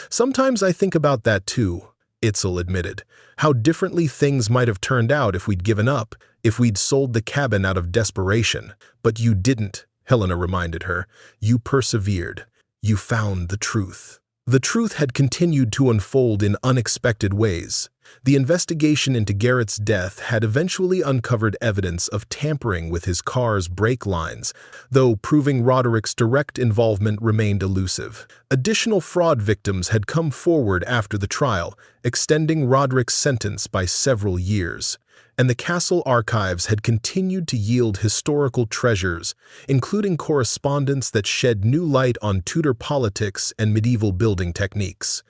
"Sometimes I think about that too," Itzel admitted. "How differently things might have turned out if we'd given up, if we'd sold the cabin out of desperation. But you didn't," Helena reminded her. "You persevered. You found the truth." The truth had continued to unfold in unexpected ways. The investigation into Garrett's death had eventually uncovered evidence of tampering with his car's brake lines, though proving Roderick's direct involvement remained elusive. Additional fraud victims had come forward after the trial, extending Roderick's sentence by several years. And the castle archives had continued to yield historical treasures, including correspondence that shed new light on Tudor politics and medieval building techniques.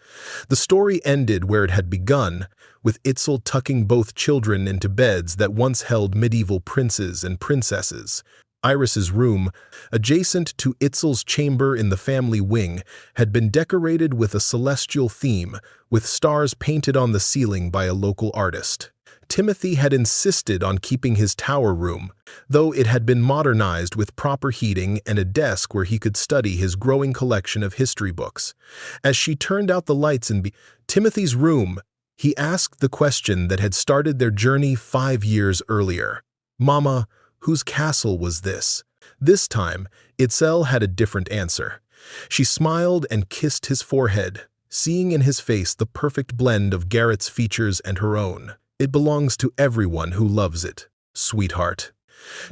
The story ended where it had begun, with Itzel tucking both children into beds that once held medieval princes and princesses. Iris's room, adjacent to Itzel's chamber in the family wing, had been decorated with a celestial theme, with stars painted on the ceiling by a local artist. Timothy had insisted on keeping his tower room, though it had been modernized with proper heating and a desk where he could study his growing collection of history books. As she turned out the lights in Timothy's room, he asked the question that had started their journey 5 years earlier. "Mama, whose castle was this?" This time, Itzel had a different answer. She smiled and kissed his forehead, seeing in his face the perfect blend of Garrett's features and her own. "It belongs to everyone who loves it, sweetheart.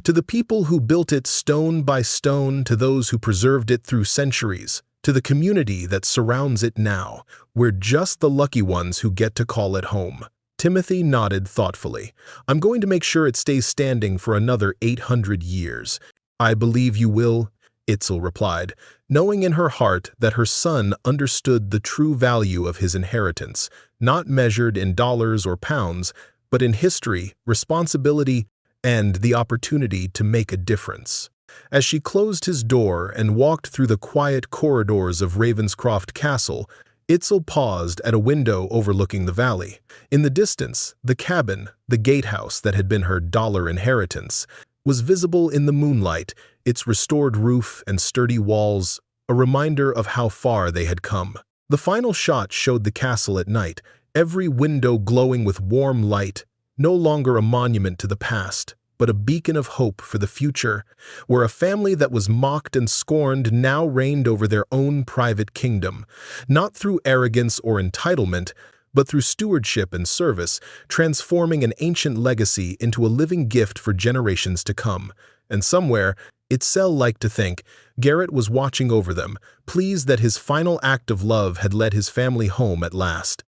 To the people who built it stone by stone, to those who preserved it through centuries, to the community that surrounds it now. We're just the lucky ones who get to call it home." Timothy nodded thoughtfully. "I'm going to make sure it stays standing for another 800 years. "I believe you will," Itzel replied, knowing in her heart that her son understood the true value of his inheritance, not measured in dollars or pounds, but in history, responsibility, and the opportunity to make a difference. As she closed his door and walked through the quiet corridors of Ravenscroft Castle, Itzel paused at a window overlooking the valley. In the distance, the cabin, the gatehouse that had been her dollar inheritance, was visible in the moonlight, its restored roof and sturdy walls, a reminder of how far they had come. The final shot showed the castle at night, every window glowing with warm light, no longer a monument to the past, but a beacon of hope for the future, where a family that was mocked and scorned now reigned over their own private kingdom, not through arrogance or entitlement, but through stewardship and service, transforming an ancient legacy into a living gift for generations to come. And somewhere, Itzel liked to think, Garrett was watching over them, pleased that his final act of love had led his family home at last.